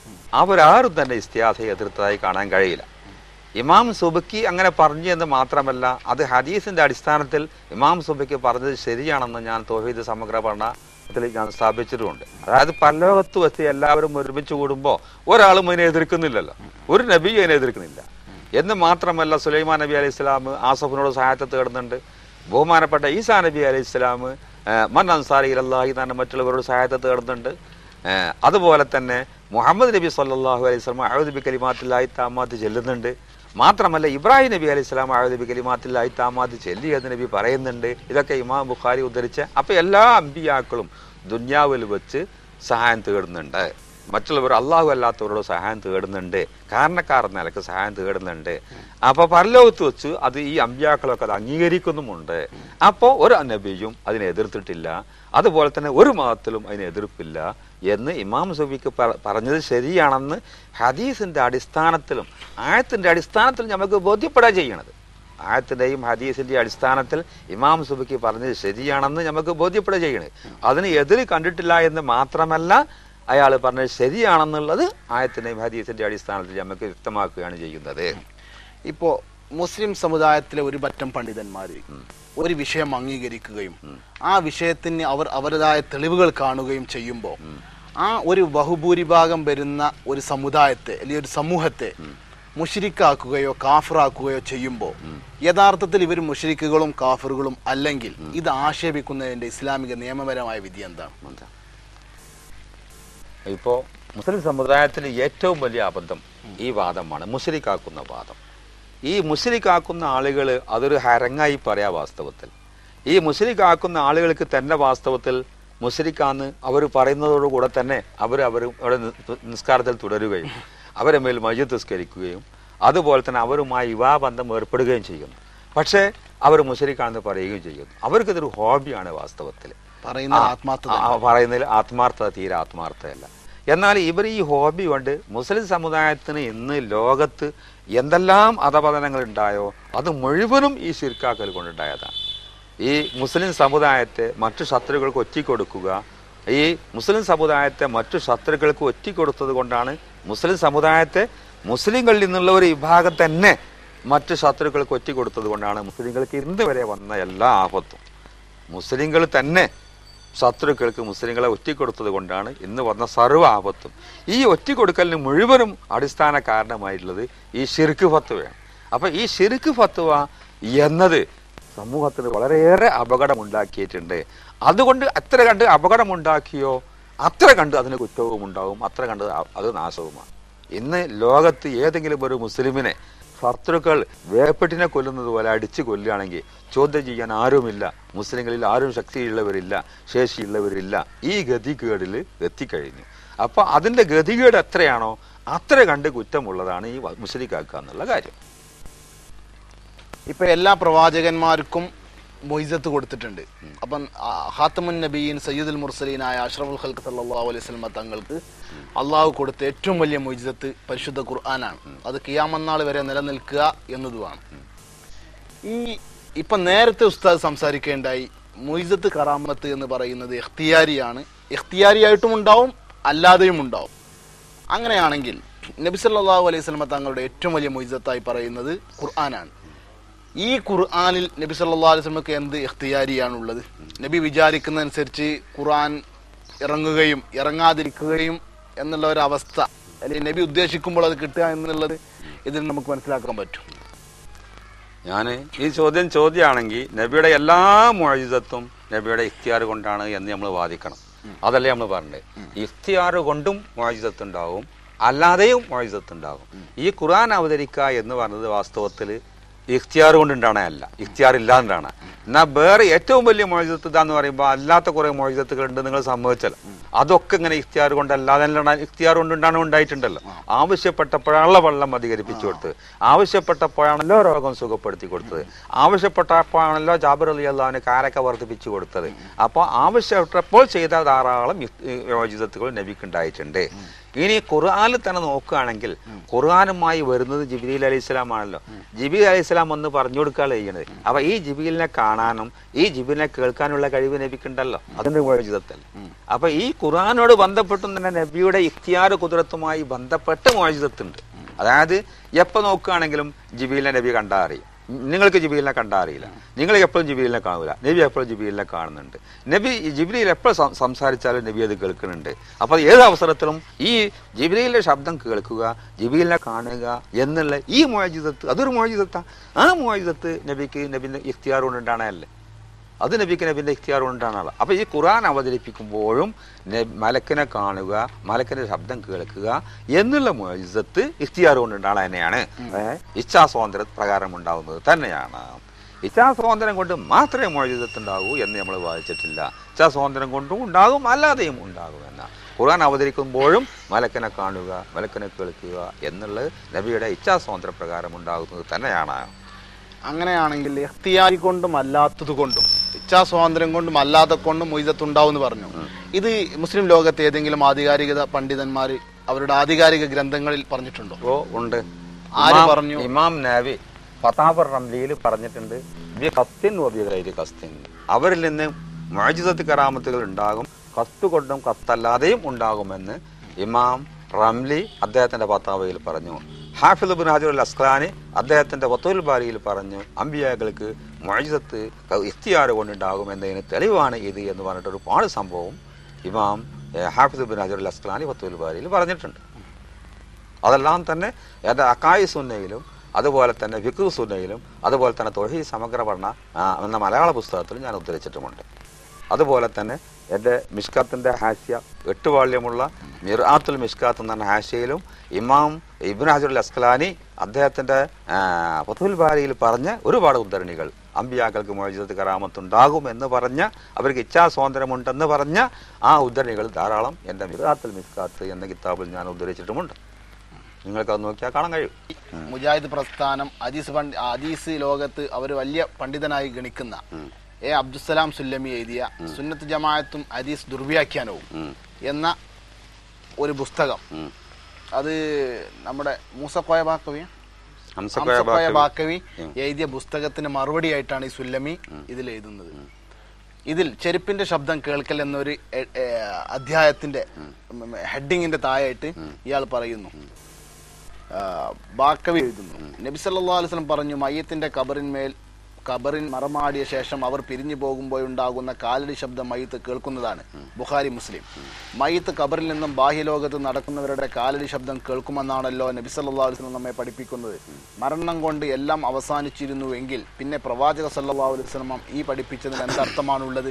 അവരാരും തന്നെ ഇസ്തിഹാസയെ എതിർത്തതായി കാണാൻ കഴിയില്ല. ഇമാം സുബക്കി അങ്ങനെ പറഞ്ഞു എന്ന് മാത്രമല്ല, അത് ഹദീസിന്റെ അടിസ്ഥാനത്തിൽ ഇമാം സുബക്കി പറഞ്ഞത് ശരിയാണെന്ന് ഞാൻ തൗഹീദ് സമഗ്ര പഠനത്തിൽ ഞാൻ സ്ഥാപിച്ചിട്ടുമുണ്ട്. അതായത് പരലോകത്ത് വെച്ച് എല്ലാവരും ഒരുമിച്ച് കൂടുമ്പോൾ ഒരാളും അതിനെ എതിർക്കുന്നില്ലല്ലോ, ഒരു നബിയും അതിനെ എതിർക്കുന്നില്ല എന്ന് മാത്രമല്ല, സുലൈമാൻ നബി അലൈഹി ഇസ്ലാം ആസഫിനോട് സഹായത്തെ തേടുന്നുണ്ട്. ബഹുമാനപ്പെട്ട ഈസാ നബി അലൈഹി ഇസ്ലാം മൻ അൻസാരി ഇലല്ലാഹി തന്നെ മറ്റുള്ളവരോട് സഹായത്തെ തേടുന്നുണ്ട്. അതുപോലെ തന്നെ മുഹമ്മദ് നബി സല്ലല്ലാഹു അലൈഹി വസല്ലം അഊദു ബി കലിമാത്തില്ലാഹി താമ്മാത്തി ചെല്ലുന്നുണ്ട്. മാത്രമല്ല ഇബ്രാഹിം നബി അലൈഹി സ്വലാം അഊദു ബി കലിമാത്തില്ലാഹി താമ്മാത്തി ചെല്ലി എന്ന് നബി പറയുന്നുണ്ട്. ഇതൊക്കെ ഇമാം ബുഖാരി ഉദ്ധരിച്ച. അപ്പൊ എല്ലാ അമ്പിയാക്കളും ദുന്യാവിൽ വെച്ച് സഹായം തേടുന്നുണ്ട്, മറ്റുള്ളവർ അള്ളാഹു അല്ലാത്തവരോട് സഹായം തേടുന്നുണ്ട്, കാരണക്കാർ നിലക്ക് സഹായം തേടുന്നുണ്ട്. അപ്പൊ പരലോകത്ത് വെച്ച് അത് ഈ അമ്പിയാക്കളൊക്കെ അത് അംഗീകരിക്കുന്നുമുണ്ട്. അപ്പോൾ ഒരു നബിയും അതിനെ എതിർത്തിട്ടില്ല, അതുപോലെ തന്നെ ഒരു മതത്തിലും അതിനെ എതിർപ്പില്ല എന്ന് ഇമാം സുബിക്ക് പറഞ്ഞത് ശരിയാണെന്ന് ഹദീസിന്റെ അടിസ്ഥാനത്തിലും ആയത്തിന്റെ അടിസ്ഥാനത്തിലും നമുക്ക് ബോധ്യപ്പെടാൻ ചെയ്യണത്. ആയത്തിന്റെയും ഹദീസിന്റെ അടിസ്ഥാനത്തിൽ ഇമാം സുബിക്ക് പറഞ്ഞത് ശരിയാണെന്ന് നമുക്ക് ബോധ്യപ്പെടുക ചെയ്യണത്. അതിന് എതിര് കണ്ടിട്ടില്ല എന്ന് മാത്രമല്ല, അയാൾ പറഞ്ഞത് ശരിയാണെന്നുള്ളത് ആയത്തിന്റെയും ഹദീസിന്റെ അടിസ്ഥാനത്തിൽ നമുക്ക് വ്യക്തമാക്കുകയാണ് ചെയ്യുന്നത്. ഇപ്പോ മുസ്ലിം സമുദായത്തിലെ ഒരു പറ്റം പണ്ഡിതന്മാര് ഒരു വിഷയം അംഗീകരിക്കുകയും ആ വിഷയത്തിന് അവരുടേതായ തെളിവുകൾ കാണുകയും ചെയ്യുമ്പോൾ ആ ഒരു ബഹുഭൂരിഭാഗം വരുന്ന ഒരു സമുദായത്തെ അല്ലെങ്കിൽ ഒരു സമൂഹത്തെ മുശ്രിക്കാക്കുകയോ കാഫിറാക്കുകയോ ചെയ്യുമ്പോൾ യഥാർത്ഥത്തിൽ ഇവർ മുശ്രിക്കുകളും കാഫിറുകളും അല്ലെങ്കിൽ ഇത് ആക്ഷേപിക്കുന്നതിന്റെ ഇസ്ലാമിക നിയമപരമായ വിധി എന്താണ്? ഇപ്പോ മുസ്ലിം സമുദായത്തിൽ ഏറ്റവും വലിയ അബദ്ധം ഈ വാദമാണ്, മുശ്രിക്കാക്കുന്ന വാദം. ഈ മുശ്രിക്കാക്കുന്ന ആളുകൾ അതൊരു ഹരങ്ങായി പറയാ. വാസ്തവത്തിൽ ഈ മുശ്രിക്കാക്കുന്ന ആളുകൾക്ക് തന്നെ വാസ്തവത്തിൽ മുശ്രിക്കാന്ന് അവർ പറയുന്നതോടുകൂടെ തന്നെ അവരുടെ നിസ്കാരത്തിൽ തുടരുകയും അവരെ മേൽ മയ്യിത്ത് നിസ്കരിക്കുകയും അതുപോലെ തന്നെ അവരുമായി വിവാഹബന്ധം ഏർപ്പെടുകയും ചെയ്യുന്നു. പക്ഷേ അവർ മുശ്രിക്കാണെന്ന് പറയുകയും ചെയ്യുന്നു. അവർക്കിതൊരു ഹോബിയാണ് വാസ്തവത്തിൽ. പറയുന്നതിൽ ആത്മാർത്ഥത തീരെ ആത്മാർത്ഥതയല്ല. എന്നാൽ ഇവർ ഈ ഹോബി കൊണ്ട് മുസ്ലിം സമുദായത്തിന് ഇന്ന് ലോകത്ത് എന്തെല്ലാം അധപതനങ്ങൾ ഉണ്ടായോ അത് മുഴുവനും ഈ ശിർക്കാക്കൽ കൊണ്ടുണ്ടായതാണ്. ഈ മുസ്ലിം സമുദായത്തെ മറ്റു ശത്രുക്കൾക്ക് ഒറ്റിക്കൊടുക്കുക, ഈ മുസ്ലിം സമുദായത്തെ മറ്റു ശത്രുക്കൾക്ക് ഒറ്റിക്കൊടുത്തത് കൊണ്ടാണ് മുസ്ലിം സമുദായത്തെ മുസ്ലിങ്ങളിൽ നിന്നുള്ള ഒരു വിഭാഗം തന്നെ മറ്റു ശത്രുക്കൾക്ക് ഒറ്റിക്കൊടുത്തത് കൊണ്ടാണ് മുസ്ലിങ്ങൾക്ക് ഇന്ന് വരെ വന്ന എല്ലാ ആപത്തും. മുസ്ലിങ്ങൾ തന്നെ ശത്രുക്കൾക്ക് മുസ്ലിങ്ങളെ ഒറ്റിക്കൊടുത്തത് കൊണ്ടാണ് ഇന്ന് വന്ന സർവ്വ ആപത്തും. ഈ ഒറ്റിക്കൊടുക്കലിന് മുഴുവനും അടിസ്ഥാന കാരണമായിട്ടുള്ളത് ഈ ശിർക്ക് ഫത്വയാണ്. അപ്പൊ ഈ ശിർക്ക് ഫത്വ എന്നത് സമൂഹത്തിന് വളരെയേറെ അപകടമുണ്ടാക്കിയിട്ടുണ്ട്. അതുകൊണ്ട് എത്ര കണ്ട് അപകടമുണ്ടാക്കിയോ അത്ര കണ്ട് അതിന് കുറ്റവും ഉണ്ടാവും, അത്ര കണ്ട് അത് നാശവുമാണ്. ഇന്ന് ലോകത്ത് ഏതെങ്കിലും ഒരു മുസ്ലിമിനെ ശത്രുക്കൾ വേപ്പെട്ടിനെ കൊല്ലുന്നത് പോലെ അടിച്ചു കൊല്ലുകയാണെങ്കിൽ ചോദ്യം ചെയ്യാൻ ആരുമില്ല. മുസ്ലിങ്ങളിൽ ആരും ശക്തിയുള്ളവരില്ല, ശേഷിയുള്ളവരില്ല. ഈ ഗതികേടിൽ എത്തിക്കഴിഞ്ഞു. അപ്പൊ അതിന്റെ ഗതികേട് എത്രയാണോ അത്ര കണ്ട് കുറ്റമുള്ളതാണ് ഈ മുശ്രിക്കാക്കുക എന്നുള്ള കാര്യം. ഇപ്പൊ എല്ലാ പ്രവാചകന്മാർക്കും മൊയ്സത്ത് കൊടുത്തിട്ടുണ്ട്. അപ്പം ഖാത്തമുൻ നബിയീൻ സയ്യിദുൽ മുർസലീനായ അഷ്റഫുൽ ഖൽഖ് സല്ലല്ലാഹു അലൈഹി വസല്ലം തങ്ങൾക്ക് അള്ളാഹു കൊടുത്ത ഏറ്റവും വലിയ മൊയ്സത്ത് പരിശുദ്ധ ഖുർആനാണ്. അത് ഖിയാമത്ത് നാൾ വരെ നിലനിൽക്കുക എന്നതുമാണ്. ഇപ്പൊ നേരത്തെ ഉസ്താദ് സംസാരിക്കേണ്ടായി മൊയ്സത്ത് കറാമത്ത് എന്ന് പറയുന്നത് ഇഖ്തിയാരിയാണ്. ഇഖ്തിയാരിയായിട്ടും ഉണ്ടാവും, അല്ലാതെയും ഉണ്ടാവും. അങ്ങനെയാണെങ്കിൽ നബി സല്ലല്ലാഹു അലൈഹി വസല്ലം തങ്ങളുടെ ഏറ്റവും വലിയ മൊയ്സത്തായി പറയുന്നത് ഖുർആനാണ്. ഈ ഖുർആനിൽ നബി സല്ലല്ലാഹു അലൈഹി വസല്ലമക്ക് എന്ത് ഇഖ്തിയാരിയാണുള്ളത്? നബി വിചാരിക്കുന്നതനുസരിച്ച് ഖുർആൻ ഇറങ്ങുകയും ഇറങ്ങാതിരിക്കുകയും എന്നുള്ള ഒരു അവസ്ഥ, അല്ലെങ്കിൽ നബി ഉദ്ദേശിക്കുമ്പോൾ അത് കിട്ടുക എന്നുള്ളത് ഇതിൽ നമുക്ക് മനസ്സിലാക്കാൻ പറ്റും. ഞാൻ ഈ ചോദ്യമാണെങ്കിൽ നബിയുടെ എല്ലാ മുഅ്ജിസത്തും നബിയുടെ ഇഖ്തിയാർ കൊണ്ടാണ് എന്ന് നമ്മൾ വാദിക്കണം. അതല്ലേ നമ്മൾ പറഞ്ഞത്. ഇഖ്തിയാർ കൊണ്ടും മുഅ്ജിസത്ത് ഉണ്ടാവും, അല്ലാതെയും മുഅ്ജിസത്ത് ഉണ്ടാകും. ഈ ഖുർആൻ അവതരിക്കുക എന്ന് പറഞ്ഞത് വാസ്തവത്തിൽ ഇഖ്തിയാർ കൊണ്ടുണ്ടാണല്ല, ഇഖ്തിയാർ ഇല്ലാണ്ടാണ്. എന്നാൽ വേറെ ഏറ്റവും വലിയ മുഅ്ജിസത്ത് ഇതാന്ന് പറയുമ്പോൾ അല്ലാത്ത കുറെ മുഅ്ജിസത്തുകൾ ഉണ്ട് നിങ്ങൾ സമ്മതിച്ചല്ലോ. അതൊക്കെ ഇങ്ങനെ ഇഖ്തിയാർ കൊണ്ടല്ലാതെ ഇഖ്തിയാർ കൊണ്ടുണ്ടാണ് ഉണ്ടായിട്ടുണ്ടല്ലോ. ആവശ്യപ്പെട്ടപ്പോഴാണല്ലോ വെള്ളം അധികരിപ്പിച്ചു കൊടുത്തത്, ആവശ്യപ്പെട്ടപ്പോഴാണല്ലോ രോഗം സുഖപ്പെടുത്തി കൊടുത്തത്, ആവശ്യപ്പെട്ടപ്പോഴാണല്ലോ ജാബിർ റളിയല്ലാഹുവിന് കാരക്ക വർദ്ധിപ്പിച്ചു കൊടുത്തത്. അപ്പോൾ ആവശ്യപ്പെട്ടപ്പോൾ ചെയ്ത ധാരാളം മുഅ്ജിസത്തുകൾ നബിക്ക് ഉണ്ടായിട്ടുണ്ട്. ഇനി ഖുർആനിൽ തന്നെ നോക്കുകയാണെങ്കിൽ ഖുർആനുമായി വരുന്നത് ജിബ്രീൽ അലൈഹി സ്വലാം ആണല്ലോ. ജിബ്രീൽ അലൈഹി സ്വലാം ഒന്ന് പറഞ്ഞു കൊടുക്കുകയാണ് ചെയ്യുന്നത്. അപ്പൊ ഈ ജിബ്രീലിനെ കാണാനും ഈ ജിബ്രീലിനെ കേൾക്കാനുള്ള കഴിവ് നബിക്കുണ്ടല്ലോ, അതിന്റെ മോചിതത്തല്ലേ. അപ്പൊ ഈ ഖുർആനോട് ബന്ധപ്പെട്ടും തന്നെ നബിയുടെ ഇഖ്തിയാർ ഖുദ്റത്തുമായി ബന്ധപ്പെട്ട് മോചിതത്തുണ്ട്. അതായത് എപ്പോൾ നോക്കുകയാണെങ്കിലും ജിബ്രീലിനെ നബി കണ്ടാൽ അറിയും. നിങ്ങൾക്ക് ജിബ്രീലിനെ കണ്ടാൽ അറിയില്ല, നിങ്ങൾ എപ്പോഴും ജിബ്രീലിനെ കാണൂല, നബി എപ്പോഴും ജിബ്രീലിനെ കാണുന്നുണ്ട്. നബി ജിബ്രീൽ എപ്പോൾ സംസാരിച്ചാലും നബി അത് കേൾക്കുന്നുണ്ട്. അപ്പോൾ ഏത് അവസരത്തിലും ഈ ജിബ്രീലിന്റെ ശബ്ദം കേൾക്കുക, ജിബ്രീലിനെ കാണുക എന്നുള്ള ഈ മോചിതത്ത് അതൊരു മോചിതത്താണ്. ആ മോചിതത്ത് നബിക്ക് നബിന്റെ ഇഖ്തിയാർ കൊണ്ടുണ്ടാണല്ലേ, അത് നബിക്ക് നബിന്റെ ഇഖ്തിയാർ കൊണ്ടാണല്ലോ. അപ്പൊ ഈ ഖുർആൻ അവതരിപ്പിക്കുമ്പോഴും മലക്കിനെ കാണുക, മലക്കിന്റെ ശബ്ദം കേൾക്കുക എന്നുള്ള മോചിതത്ത് ഇഖ്തിയാർ കൊണ്ടുണ്ടാണ് തന്നെയാണ്. ഇച്ഛാസ്വാതന്ത്ര്യ പ്രകാരം ഉണ്ടാകുന്നത് തന്നെയാണ്. ഇച്ഛാസ്വാതന്ത്ര്യം കൊണ്ട് മാത്രമേ മോചിതത്ത് ഉണ്ടാകൂ എന്ന് നമ്മൾ വായിച്ചിട്ടില്ല. ഇച്ഛാസ്വാതന്ത്ര്യം കൊണ്ടും ഉണ്ടാകും, അല്ലാതെയും ഉണ്ടാകും എന്ന. ഖുർആൻ അവതരിക്കുമ്പോഴും മലക്കിനെ കാണുക, മലക്കിനെ കേൾക്കുക എന്നുള്ളത് നബിയുടെ ഇച്ഛാസ്വാതന്ത്ര്യ പ്രകാരം ഉണ്ടാകുന്നത് തന്നെയാണ്. അങ്ങനെയാണെങ്കിൽ ഇഖ്തിയാരി കൊണ്ടും അല്ലാത്തത് കൊണ്ടും ഇച്ഛാസ്വാതന്ത്ര്യം കൊണ്ടും അല്ലാതെ കൊണ്ടും മൊയ്തത്തുണ്ടാവും എന്ന് പറഞ്ഞു. ഇത് മുസ്ലിം ലോകത്തെ ഏതെങ്കിലും ആധികാരികത പണ്ഡിതന്മാർ അവരുടെ ആധികാരിക ഗ്രന്ഥങ്ങളിൽ പറഞ്ഞിട്ടുണ്ടോ? ഓ ഉണ്ട്. ആര് പറഞ്ഞു? ഇമാം നബി ഫതാവർ റംലിയിൽ പറഞ്ഞിട്ടുണ്ട്, അവരിൽ നിന്ന് മുഅ്ജിസത്ത് കറാമത്തുകൾ ഉണ്ടാകും, കത്ത് കൊണ്ടും കത്തല്ലാതെയും ഉണ്ടാകുമെന്ന് ഇമാം റംലി അദ്ദേഹത്തിന്റെ ഫതാവയിൽ പറഞ്ഞു. ഹാഫിദ് ഇബ്നു ഹജർ അൽ അസ്ഖലാനി അദ്ദേഹത്തിന്റെ ഫത്ഹുൽ ബാരിയിൽ പറഞ്ഞു, അമ്പിയാക്കൾക്ക് മുഅ്ജിസത്ത് ഇഖ്തിയാർ കൊണ്ടുണ്ടാകും എന്നതിന് തെളിവാണ് ഇത് എന്ന് പറഞ്ഞിട്ട് ഒരുപാട് സംഭവം ഇമാം ഹാഫിദ് ഇബ്നു ഹജർ അൽ അസ്ഖലാനി ഫത്ഹുൽ ബാരിയിൽ പറഞ്ഞിട്ടുണ്ട്. അതെല്ലാം തന്നെ എൻ്റെ അക്കായി സുന്നയിലും അതുപോലെ തന്നെ ഫിഖ് സുന്നയിലും അതുപോലെ തന്നെ തൗഹീദ് സമഗ്ര പഠന എന്ന മലയാള പുസ്തകത്തിലും ഞാൻ ഉദ്ധരിച്ചിട്ടുമുണ്ട്. അതുപോലെ തന്നെ എൻ്റെ മിഷ്കാത്തിൻ്റെ ഹാഷ്യ 8 വാള്യമുള്ള മിർആത്തുൽ മിഷ്കാത്ത് എന്ന ഹാഷ്യയിലും ഇമാം ഇബ്നു ഹജർ അൽ അസ്ഖലാനി അദ്ദേഹത്തിൻ്റെ ഫത്ഹുൽ ബാരിയിൽ പറഞ്ഞ ഒരുപാട് ഉദ്ധരണികൾ, അമ്പിയാക്കൾക്ക് മുഅ്ജിസത്ത് കറാമത്തുണ്ടാകും എന്ന് പറഞ്ഞ, അവർക്ക് ഇച്ഛാസ്വാതന്ത്ര്യമുണ്ടെന്ന് പറഞ്ഞ ആ ഉദ്ധരണികൾ ധാരാളം എൻ്റെ മിർആത്തുൽ മിഷ്കാത്ത് എന്ന കിതാബിൽ ഞാൻ ഉദ്ധരിച്ചിട്ടുമുണ്ട്. നിങ്ങൾക്ക് അത് നോക്കിയാൽ കാണാൻ കഴിയും. മുജാഹിദ് പ്രസ്ഥാനം ഹദീസ് ലോകത്ത് അവർ വലിയ പണ്ഡിതനായി ഗണിക്കുന്ന അബ്ദുസ്സലാം സുല്ലമി എഴുതിയ സുന്നത്ത് ജമാഅത്തും ഹദീസ് ദുർവ്യാഖ്യാനവും എന്ന ഒരു പുസ്തകം, അത് നമ്മുടെ മൂസക്കോയ ബാക്കവി എഴുതിയ പുസ്തകത്തിന് മറുപടിയായിട്ടാണ് ഈ സുല്ലമി ഇതിൽ എഴുതുന്നത്. ഇതിൽ ചെരുപ്പിന്റെ ശബ്ദം കേൾക്കൽ എന്നൊരു അധ്യായത്തിന്റെ ഹെഡിങ്ങിന്റെ താഴെയായിട്ട് ഇയാൾ പറയുന്നു, ബാക്കവി എഴുതുന്നു, നബി സല്ലല്ലാഹു അലൈഹി വസല്ലം പറഞ്ഞു, മയ്യത്തിന്റെ ഖബറിൻ മറമാടിയ ശേഷം അവർ പിരിഞ്ഞു പോകുമ്പോഴുണ്ടാകുന്ന കാലടി ശബ്ദം മയ്യത്ത് കേൾക്കുന്നതാണ്. ബുഖാരി മുസ്ലിം. മയ്യത്ത് ഖബറിൽ നിന്നും ബാഹ്യലോകത്ത് നടക്കുന്നവരുടെ കാലടി ശബ്ദം കേൾക്കുമെന്നാണല്ലോ നബി സല്ലല്ലാഹു അലൈഹി വസല്ലം നമ്മെ പഠിപ്പിക്കുന്നത്. മരണം കൊണ്ട് എല്ലാം അവസാനിച്ചിരുന്നുവെങ്കിൽ പിന്നെ പ്രവാചക സല്ലല്ലാഹു അലൈഹി വസല്ലം ഈ പഠിപ്പിച്ചതിന് എന്തർത്ഥമാണുള്ളത്?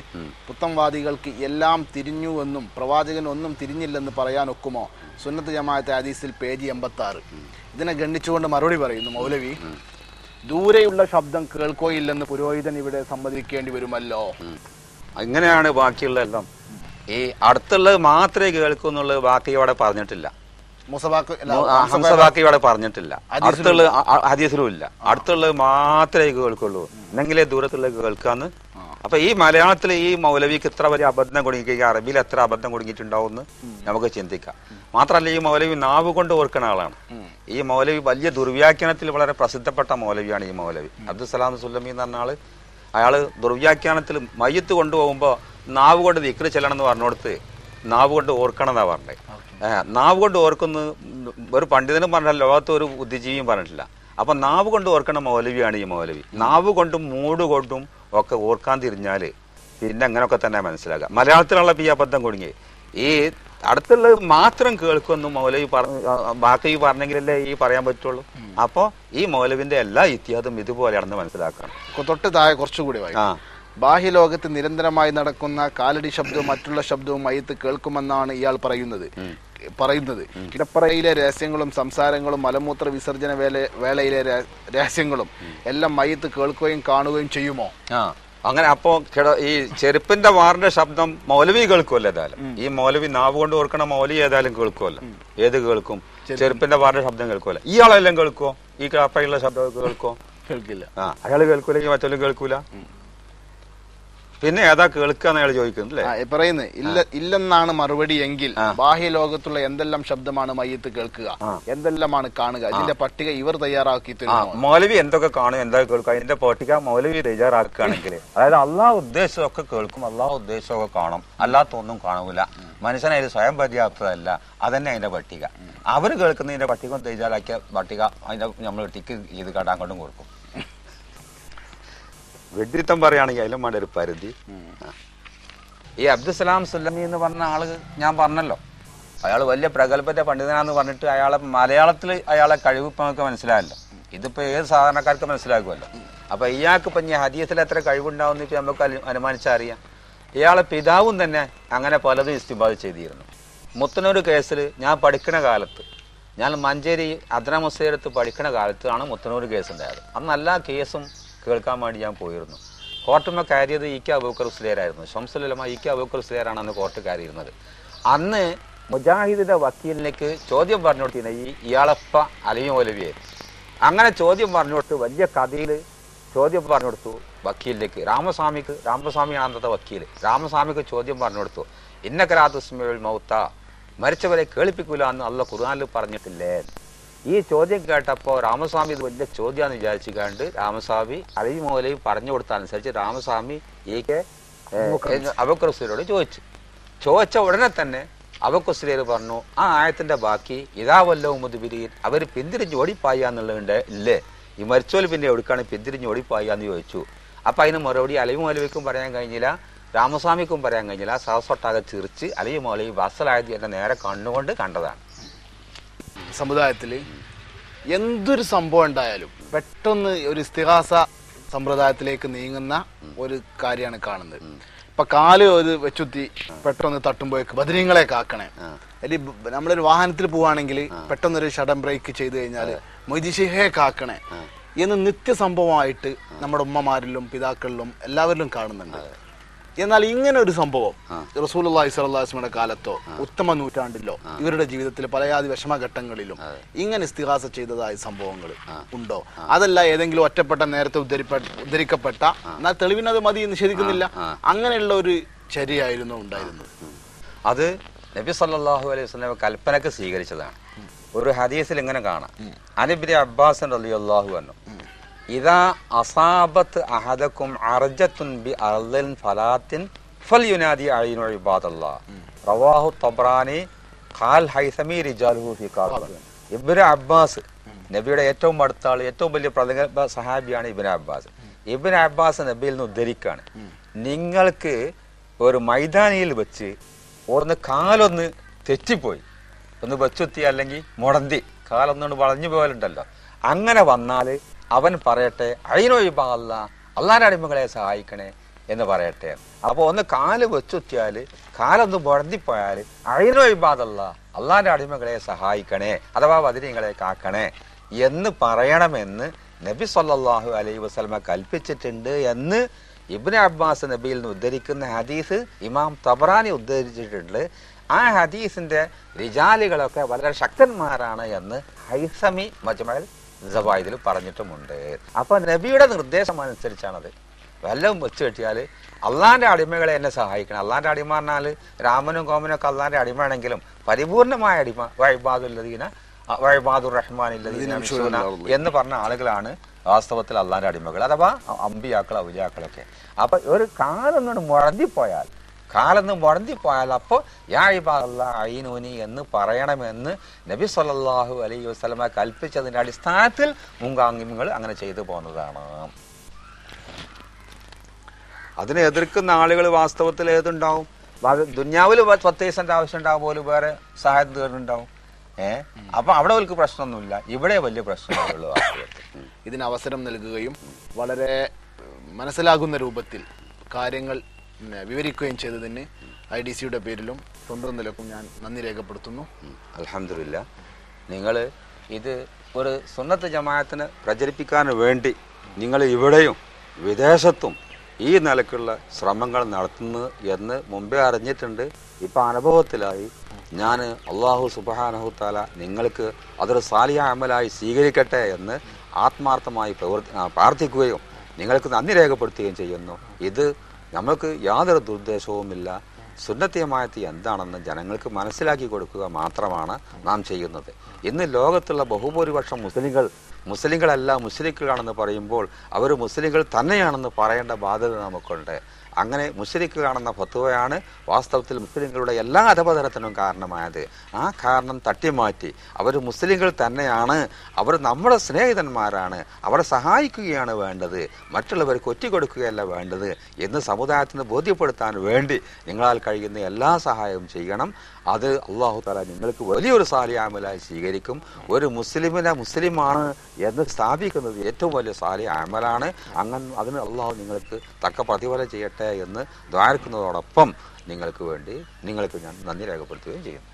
പുത്തംവാദികൾക്ക് എല്ലാം തിരിഞ്ഞുവെന്നും പ്രവാചകൻ ഒന്നും തിരിഞ്ഞില്ലെന്ന് പറയാൻ ഒക്കുമോ? സുന്നത്ത് ജമാഅത്ത് ഹദീസിൽ പേജ് 86. ഇതിനെ ഗണ്ണിച്ചുകൊണ്ട് മറുപടി പറയുന്നു മൗലവി, ദൂരെയുള്ള ശബ്ദം കേൾക്കോയില്ലെന്ന് പുരോഹിതൻ ഇവിടെ സമ്മതിക്കേണ്ടി വരുമല്ലോ. ഇങ്ങനെയാണ് ബാക്കിയുള്ള എല്ലാം. ഈ അടുത്തുള്ളത് മാത്രമേ കേൾക്കൂ എന്നുള്ളത് ബാക്കി അവിടെ പറഞ്ഞിട്ടില്ല. ഹംസബാക്കി ഇവിടെ പറഞ്ഞിട്ടില്ല. അടുത്തുള്ള ഹദീസിലും ഇല്ല. അടുത്തുള്ളത് മാത്രമേ കേൾക്കുള്ളൂ, എന്നെങ്കിലേ ദൂരത്തുള്ളത് കേൾക്കാന്ന്. അപ്പൊ ഈ മലയാളത്തിൽ ഈ മൗലവിക്ക് ഇത്ര വലിയ അബദ്ധം കുടുങ്ങിക്കുക, അറബിയിൽ എത്ര അബദ്ധം കുടുങ്ങിയിട്ടുണ്ടാവുമെന്ന് നമുക്ക് ചിന്തിക്കാം. മാത്രമല്ല ഈ മൗലവി നാവ് കൊണ്ട് ഓർക്കുന്ന ആളാണ്. ഈ മൗലവി വലിയ ദുർവ്യാഖ്യാനത്തിൽ വളരെ പ്രസിദ്ധപ്പെട്ട മൗലവിയാണ് ഈ മൗലവി. അബ്ദുസ്സലാം സുല്ലമി എന്ന് പറഞ്ഞ ആള്, അയാള് ദുർവ്യാഖ്യാനത്തിൽ മയ്യത്ത് കൊണ്ടുപോകുമ്പോൾ നാവ് കൊണ്ട് ദിക്ർ ചെല്ലണം എന്ന് പറഞ്ഞുകൊടുത്ത് നാവ് കൊണ്ട് ഓർക്കണം എന്നാ പറഞ്ഞത്. നാവ് കൊണ്ട് ഓർക്കുന്ന ഒരു പണ്ഡിതനും പറഞ്ഞില്ല, ലോകത്ത് ഒരു ബുദ്ധിജീവിയും പറഞ്ഞിട്ടില്ല. അപ്പൊ നാവ് കൊണ്ട് ഓർക്കണ മൗലവിയാണ് ഈ മൗലവി. നാവ് കൊണ്ടും മൂട് കൊണ്ടും ഒക്കെ ഓർക്കാൻ തിരിഞ്ഞാല് പിന്നെ അങ്ങനെയൊക്കെ തന്നെ മനസ്സിലാക്കുക. മലയാളത്തിലുള്ള ഈ അബദ്ധം കുടുങ്ങി ഈ അടുത്തുള്ളത് മാത്രം കേൾക്കുമെന്നും മൗലവി ബാക്കി പറഞ്ഞെങ്കിലല്ലേ ഈ പറയാൻ പറ്റുള്ളൂ. അപ്പൊ ഈ മൗലവിന്റെ എല്ലാ ഇത്യാദും ഇതുപോലെയാണെന്ന് മനസ്സിലാക്കണം. തൊട്ട് താഴെ കുറച്ചുകൂടി ബാഹ്യലോകത്ത് നിരന്തരമായി നടക്കുന്ന കാലടി ശബ്ദവും മറ്റുള്ള ശബ്ദവും മയ്യത്ത് കേൾക്കുമെന്നാണ് ഇയാൾ പറയുന്നത്. കിടപ്പറയിലെ രഹസ്യങ്ങളും സംസാരങ്ങളും മലമൂത്ര വിസർജന വേളയിലെ രഹസ്യങ്ങളും എല്ലാം മയ്യത്ത് കേൾക്കുകയും കാണുകയും ചെയ്യുമോ? അങ്ങനെ അപ്പോ ഈ ചെരുപ്പിന്റെ വാറിന്റെ ശബ്ദം മൗലവി കേൾക്കുമല്ലോ. ഏതായാലും ഈ മൗലവി നാവ് കൊണ്ട് ഓർക്കണ മൗലവി ഏതായാലും കേൾക്കുമല്ലോ. ഏത് കേൾക്കും? ചെരുപ്പിന്റെ വാറിന്റെ ശബ്ദം കേൾക്കുമല്ലോ. ഈ ആളെല്ലാം കേൾക്കുമോ? ഈ കിടപ്പറയിലുള്ള ശബ്ദം കേൾക്കുമോ? കേൾക്കില്ല. അയാള് കേൾക്കൂലെങ്കിൽ മറ്റൊന്നും കേൾക്കൂല. പിന്നെ ഏതാ കേൾക്കാന്ന് അയാൾ ചോദിക്കുന്നത് അല്ലേ? പറയുന്നത് ഇല്ലെന്നാണ് മറുപടി എങ്കിൽ ബാഹ്യ ലോകത്തുള്ള എന്തെല്ലാം ശബ്ദമാണ് മയ്യത്ത് കേൾക്കുക, എന്തെല്ലാമാണ് കാണുക, ഇതിന്റെ പട്ടിക ഇവർ തയ്യാറാക്കി തരുന്നു. മൗലവി എന്തൊക്കെ കാണും, എന്തൊക്കെ കേൾക്കും, അതിന്റെ പട്ടിക മൗലവി തയ്യാറാക്കുകയാണെങ്കിൽ അതായത് അള്ളാഹ് ഉദ്ദേശമൊക്കെ കേൾക്കും, അള്ളാഹ് ഉദ്ദേശമൊക്കെ കാണും, അല്ലാത്തൊന്നും കാണൂല. മനുഷ്യനതിൽ സ്വയം പര്യാപ്തമല്ല, അതന്നെ അതിന്റെ പട്ടിക. അവർ കേൾക്കുന്നതിന്റെ പട്ടിക തയ്യാറാക്കിയ പട്ടിക അതിന്റെ നമ്മൾ ടിക്ക് ചെയ്ത് അങ്ങോട്ടും കൊടുക്കും. വെഡിത്തം പറയുകയാണെങ്കിൽ അതിലും വേണ്ട ഒരു പരിധി. ഈ അബ്ദുസലാം സുല്ലമി എന്ന് പറഞ്ഞ ആള് ഞാൻ പറഞ്ഞല്ലോ, അയാൾ വലിയ പ്രഗത്ഭന്റെ പണ്ഡിതനാന്ന് പറഞ്ഞിട്ട് അയാളെ മലയാളത്തിൽ അയാളെ കഴിവ് ഇപ്പം നമുക്ക് മനസ്സിലായല്ലോ. ഇതിപ്പോ ഏത് സാധാരണക്കാർക്ക് മനസ്സിലാക്കുമല്ലോ. അപ്പൊ ഇയാൾക്ക് ഇപ്പം ഈ ഹദീസിൽ എത്ര കഴിവുണ്ടാവുന്ന ഇപ്പം നമുക്ക് അനുമാനിച്ചറിയാം. ഇയാളെ പിതാവും തന്നെ അങ്ങനെ പലതും ഇസ്തിംബാദ് ചെയ്തിരുന്നു. മുത്തനൂർ കേസിൽ ഞാൻ പഠിക്കുന്ന കാലത്ത്, ഞാൻ മഞ്ചേരി അദ്ന മുസ്ലിയടുത്ത് പഠിക്കുന്ന കാലത്താണ് മുത്തനൂർ കേസ് ഉണ്ടായത്. അന്ന് എല്ലാ കേസും കേൾക്കാൻ വേണ്ടി ഞാൻ പോയിരുന്നു. കോർട്ടുമ്മ കയറിയത് E K Abubakar ഉസ്ലിയാരായിരുന്നു. Shamsul Ulama E K Abubakar ഉസ്ലിയാരാണ് അന്ന് കോർട്ട് കയറിയിരുന്നത്. അന്ന് മുജാഹിദിന്റെ വക്കീലിലേക്ക് ചോദ്യം പറഞ്ഞു കൊടുത്തിരുന്ന ഇയാളപ്പ അലി മൗലവിയായിരുന്നു. അങ്ങനെ ചോദ്യം പറഞ്ഞു കൊടുത്ത് വലിയ കഥയിൽ ചോദ്യം പറഞ്ഞു കൊടുത്തു വക്കീലിലേക്ക്. രാമസ്വാമിയാണ് അന്നത്തെ വക്കീൽ. രാമസ്വാമിക്ക് ചോദ്യം പറഞ്ഞു കൊടുത്തു, ഇന്നകരാത്തുസ്മയുൽ മൗത്ത, മരിച്ചവരെ കേൾപ്പിക്കൂല എന്ന് അള്ളാഹ് ഖുർആനിൽ പറഞ്ഞിട്ടില്ലേ. ഈ ചോദ്യം കേട്ടപ്പോൾ രാമസ്വാമി ഇത് വലിയ ചോദ്യമാണെന്ന് വിചാരിച്ചുകൊണ്ട് രാമസ്വാമി അലി മൗലവി പറഞ്ഞു കൊടുത്തനുസരിച്ച് രാമസ്വാമി ഈ കെ അബൂബക്കർ ഉസ്ലിയോട് ചോദിച്ച ഉടനെ തന്നെ അബൂബക്കർ ഉസ്ലിയർ പറഞ്ഞു, ആ ആയത്തിന്റെ ബാക്കി ഇതാവല്ലോ മുദ്ബിരീൻ, അവർ പിന്തിരിഞ്ഞ് ഓടിപ്പായ എന്നുള്ളതുണ്ട് ഇല്ലേ, ഈ മരിച്ചോല് പിന്നെ എവിടേക്കാണ് പിന്തിരിഞ്ഞ് ഓടിപ്പായ എന്ന് ചോദിച്ചു. അപ്പൊ അതിന് മറുപടി അലി മൗലവിക്കും പറയാൻ കഴിഞ്ഞില്ല, രാമസ്വാമിക്കും പറയാൻ കഴിഞ്ഞില്ല. സഹസ്വട്ടാകെ ചിരിച്ച് അലി മൗലവി വസലായത് എന്നെ നേരെ കണ്ണുകൊണ്ട് കണ്ടതാണ്. സമുദായത്തിൽ എന്തൊരു സംഭവം ഉണ്ടായാലും പെട്ടെന്ന് ഒരു ഇസ്തിഹാസ സമ്പ്രദായത്തിലേക്ക് നീങ്ങുന്ന ഒരു കാര്യമാണ് കാണുന്നത്. ഇപ്പൊ കാല് ഒരു വെച്ചുത്തി പെട്ടെന്ന് തട്ടുമ്പോഴേക്ക് ബദരീങ്ങളെ കാക്കണേ, അല്ലെങ്കിൽ നമ്മളൊരു വാഹനത്തിൽ പോവാണെങ്കിൽ പെട്ടെന്നൊരു ഷഡൻ ബ്രേക്ക് ചെയ്ത് കഴിഞ്ഞാൽ മൊയ്തിഷിഹയെ കാക്കണേ എന്ന് നിത്യസംഭവമായിട്ട് നമ്മുടെ ഉമ്മമാരിലും പിതാക്കളിലും എല്ലാവരിലും കാണുന്നുണ്ട്. എന്നാൽ ഇങ്ങനെ ഒരു സംഭവം റസൂലുള്ളാഹി സ്വല്ലല്ലാഹു അലൈഹി വസല്ലമയുടെ കാലത്തോ ഉത്തമ നൂറ്റാണ്ടിലോ ഇവരുടെ ജീവിതത്തിൽ പലയാതി വിഷമഘട്ടങ്ങളിലും ഇങ്ങനെ ഇസ്തിഹാസ ചെയ്തതായ സംഭവങ്ങൾ ഉണ്ടോ? അതല്ല ഏതെങ്കിലും ഒറ്റപ്പെട്ട നേരത്തെ ഉദ്ധരിക്കപ്പെട്ട, എന്നാൽ തെളിവിനത് മതി നിഷേധിക്കുന്നില്ല, അങ്ങനെയുള്ള ഒരു ചര്യയായിരുന്നു ഉണ്ടായിരുന്നത്. അത് നബി സല്ലല്ലാഹു അലൈഹി വസല്ലം കൽപ്പനക്ക് സ്വീകരിച്ചതാണ്. ഒരു ഹദീസിൽ ഇങ്ങനെ കാണാം, അനിബ്നു അബ്ബാസ് റളിയല്ലാഹു അൻഹു ഇദാ അസാബത്ത് അഹദക്കും അർജത്തുൻ ബി അർദിൻ ഫലാത്തിൻ ഫൽയുനാദി അലൈന ഇബാദല്ലാഹ് റവാഹു തബ്രാനി ഖാൽ ഹൈസമി റിജാലുഹു ഫി ഖാബ്. ഇബ്നു അബ്ബാസ് നബിയുടെ ഏറ്റവും അടുത്ത ആൾ, ഏറ്റവും വലിയ പ്രഗത്ഭ സഹാബിയാണ് ഇബ്നു അബ്ബാസ്. ഇബ്നു അബ്ബാസ് നബിയിൽ നിന്ന് ഉദ്ധരിക്കാണ്, നിങ്ങൾക്ക് ഒരു മൈതാനിയിൽ വെച്ച് ഒന്ന് കാലൊന്ന് തെറ്റിപ്പോയി, ഒന്ന് വെച്ചുത്തി അല്ലെങ്കിൽ മുടന്തി, കാലൊന്നുകൊണ്ട് വളഞ്ഞു പോയാലുണ്ടല്ലോ, അങ്ങനെ വന്നാൽ അവൻ പറയട്ടെ അയിനൊഴിബാ അല്ലാ, അള്ളാന്റെ അടിമകളെ സഹായിക്കണേ എന്ന് പറയട്ടെ. അപ്പൊ ഒന്ന് കാല് വെച്ചുത്തിയാല്, കാലൊന്ന് മുടന്തിപ്പോയാൽ അയിനൊഴിബാദല്ല, അള്ളാന്റെ അടിമകളെ സഹായിക്കണേ അഥവാ ബദരീങ്ങളെ കാക്കണേ എന്ന് പറയണമെന്ന് നബി സല്ലല്ലാഹു അലൈഹി വസല്ലമ കൽപ്പിച്ചിട്ടുണ്ട് എന്ന് ഇബ്നു അബ്ബാസ് നബിയിൽ നിന്ന് ഉദ്ധരിക്കുന്ന ഹദീസ് ഇമാം തബറാനി ഉദ്ധരിച്ചിട്ടുണ്ട്. ആ ഹദീസിന്റെ റിജാലികളൊക്കെ വളരെ ശക്തന്മാരാണ് എന്ന് ഹൈസമി മജ്മഅൽ സവായിദിൽ പറഞ്ഞിട്ടുമുണ്ട്. അപ്പൊ നബിയുടെ നിർദ്ദേശം അനുസരിച്ചാണത്. വല്ലതും വെച്ച് കെട്ടിയാൽ അള്ളാന്റെ അടിമകളെ എന്നെ സഹായിക്കണം. അള്ളാന്റെ അടിമ പറഞ്ഞാൽ രാമനും കോമനും ഒക്കെ അള്ളാന്റെ അടിമയാണെങ്കിലും പരിപൂർണമായ അടിമ വൈബാദുല്ലദീന വൈബാദുർ റഹ്മാനില്ലദീന എന്ന് പറഞ്ഞ ആളുകളാണ് വാസ്തവത്തിൽ അള്ളാന്റെ അടിമകൾ അഥവാ അമ്പിയാക്കൾ ഔലിയാക്കളൊക്കെ. അപ്പൊ ഒരു കാലൊന്നും മുടന്തിപ്പോയാൽ അപ്പോൾ യാ ഇബാദല്ലാഹ് അയ്നൂനി എന്ന് പറയണമെന്ന് നബി സല്ലല്ലാഹു അലൈഹി വസല്ലമ കൽപ്പിച്ചതിന്റെ അടിസ്ഥാനത്തിൽ മുൻഗാമികൾ അങ്ങനെ ചെയ്തു പോകുന്നതാണ്. അതിനെ എതിർക്കുന്ന ആളുകൾ വാസ്തവത്തിൽ ഏതുണ്ടാവും? ദുന്യാവിൽ 10 പൈസന്റെ ആവശ്യം ഉണ്ടാവും പോലും വേറെ സഹായം തീർന്നുണ്ടാവും. അപ്പൊ അവിടെ അവർക്ക് പ്രശ്നമൊന്നുമില്ല, ഇവിടെ വലിയ പ്രശ്നങ്ങളുള്ളൂ. ഇതിന് അവസരം നൽകുകയും വളരെ മനസ്സിലാകുന്ന രൂപത്തിൽ കാര്യങ്ങൾ വിവരിക്കുകയും ചെയ്തതിന് IDCയുടെ പേരിലും സ്വന്തം നിലക്കും ഞാൻ നന്ദി രേഖപ്പെടുത്തുന്നു. അൽഹംദുലില്ലാ. നിങ്ങൾ ഇത് ഒരു സുന്നത്ത് ജമാഅത്തിന് പ്രചരിപ്പിക്കാൻ വേണ്ടി നിങ്ങൾ ഇവിടെയും വിദേശത്തും ഈ നിലക്കുള്ള ശ്രമങ്ങൾ നടത്തുന്നു എന്ന് മുമ്പേ അറിഞ്ഞിട്ടുണ്ട്. ഇപ്പം അനുഭവത്തിലായി. ഞാൻ അള്ളാഹു സുബ്ഹാനഹു തആല നിങ്ങൾക്ക് അതൊരു സാലിഹ അമലായി സ്വീകരിക്കട്ടെ എന്ന് ആത്മാർത്ഥമായി പ്രാർത്ഥിക്കുകയും നിങ്ങൾക്ക് നന്ദി രേഖപ്പെടുത്തുകയും ചെയ്യുന്നു. ഇത് നമ്മൾക്ക് യാതൊരു ദുർദ്ദേശവുമില്ല. സുന്നത്തിയമായത്തി എന്താണെന്ന് ജനങ്ങൾക്ക് മനസ്സിലാക്കി കൊടുക്കുക മാത്രമാണ് നാം ചെയ്യുന്നത്. ഇന്ന് ലോകത്തുള്ള ബഹുഭൂരിപക്ഷം മുസ്ലിങ്ങളല്ല മുശ്രിക്കുകളാണെന്ന് പറയുമ്പോൾ അവർ മുസ്ലിങ്ങൾ തന്നെയാണെന്ന് പറയേണ്ട ബാധ്യത നമുക്കുണ്ട്. അങ്ങനെ മുശ്രിക്കുകളാണെന്ന ഫത്വയാണ് വാസ്തവത്തിൽ മുസ്ലിങ്ങളുടെ എല്ലാ അധപതനത്തിനും കാരണമായത്. ആ കാരണം തട്ടിമാറ്റി അവർ മുസ്ലിങ്ങൾ തന്നെയാണ്, അവർ നമ്മുടെ സ്നേഹിതന്മാരാണ്, അവരെ സഹായിക്കുകയാണ് വേണ്ടത്, മറ്റുള്ളവർക്ക് ഒറ്റിക്കൊടുക്കുകയല്ല വേണ്ടത് എന്ന് സമുദായത്തിന് ബോധ്യപ്പെടുത്താൻ വേണ്ടി നിങ്ങളാൽ കഴിയുന്ന എല്ലാ സഹായവും ചെയ്യണം. അത് അള്ളാഹു തആല നിങ്ങൾക്ക് വലിയൊരു സാലിഹ് അമലായി സ്വീകരിക്കും. ഒരു മുസ്ലിമിനെ മുസ്ലിമാണ് എന്ന് സ്ഥാപിക്കുന്നത് ഏറ്റവും വലിയ സാലിഹ് അമലാണ്. അങ്ങനെ അതിന് അള്ളാഹു നിങ്ങൾക്ക് തക്ക പ്രതിഫലം ചെയ്യട്ടെ എന്ന് ദ്വാരക്കുന്നതോടൊപ്പം നിങ്ങൾക്ക് വേണ്ടി ഞാൻ നന്ദി രേഖപ്പെടുത്തുകയും ചെയ്യുന്നു.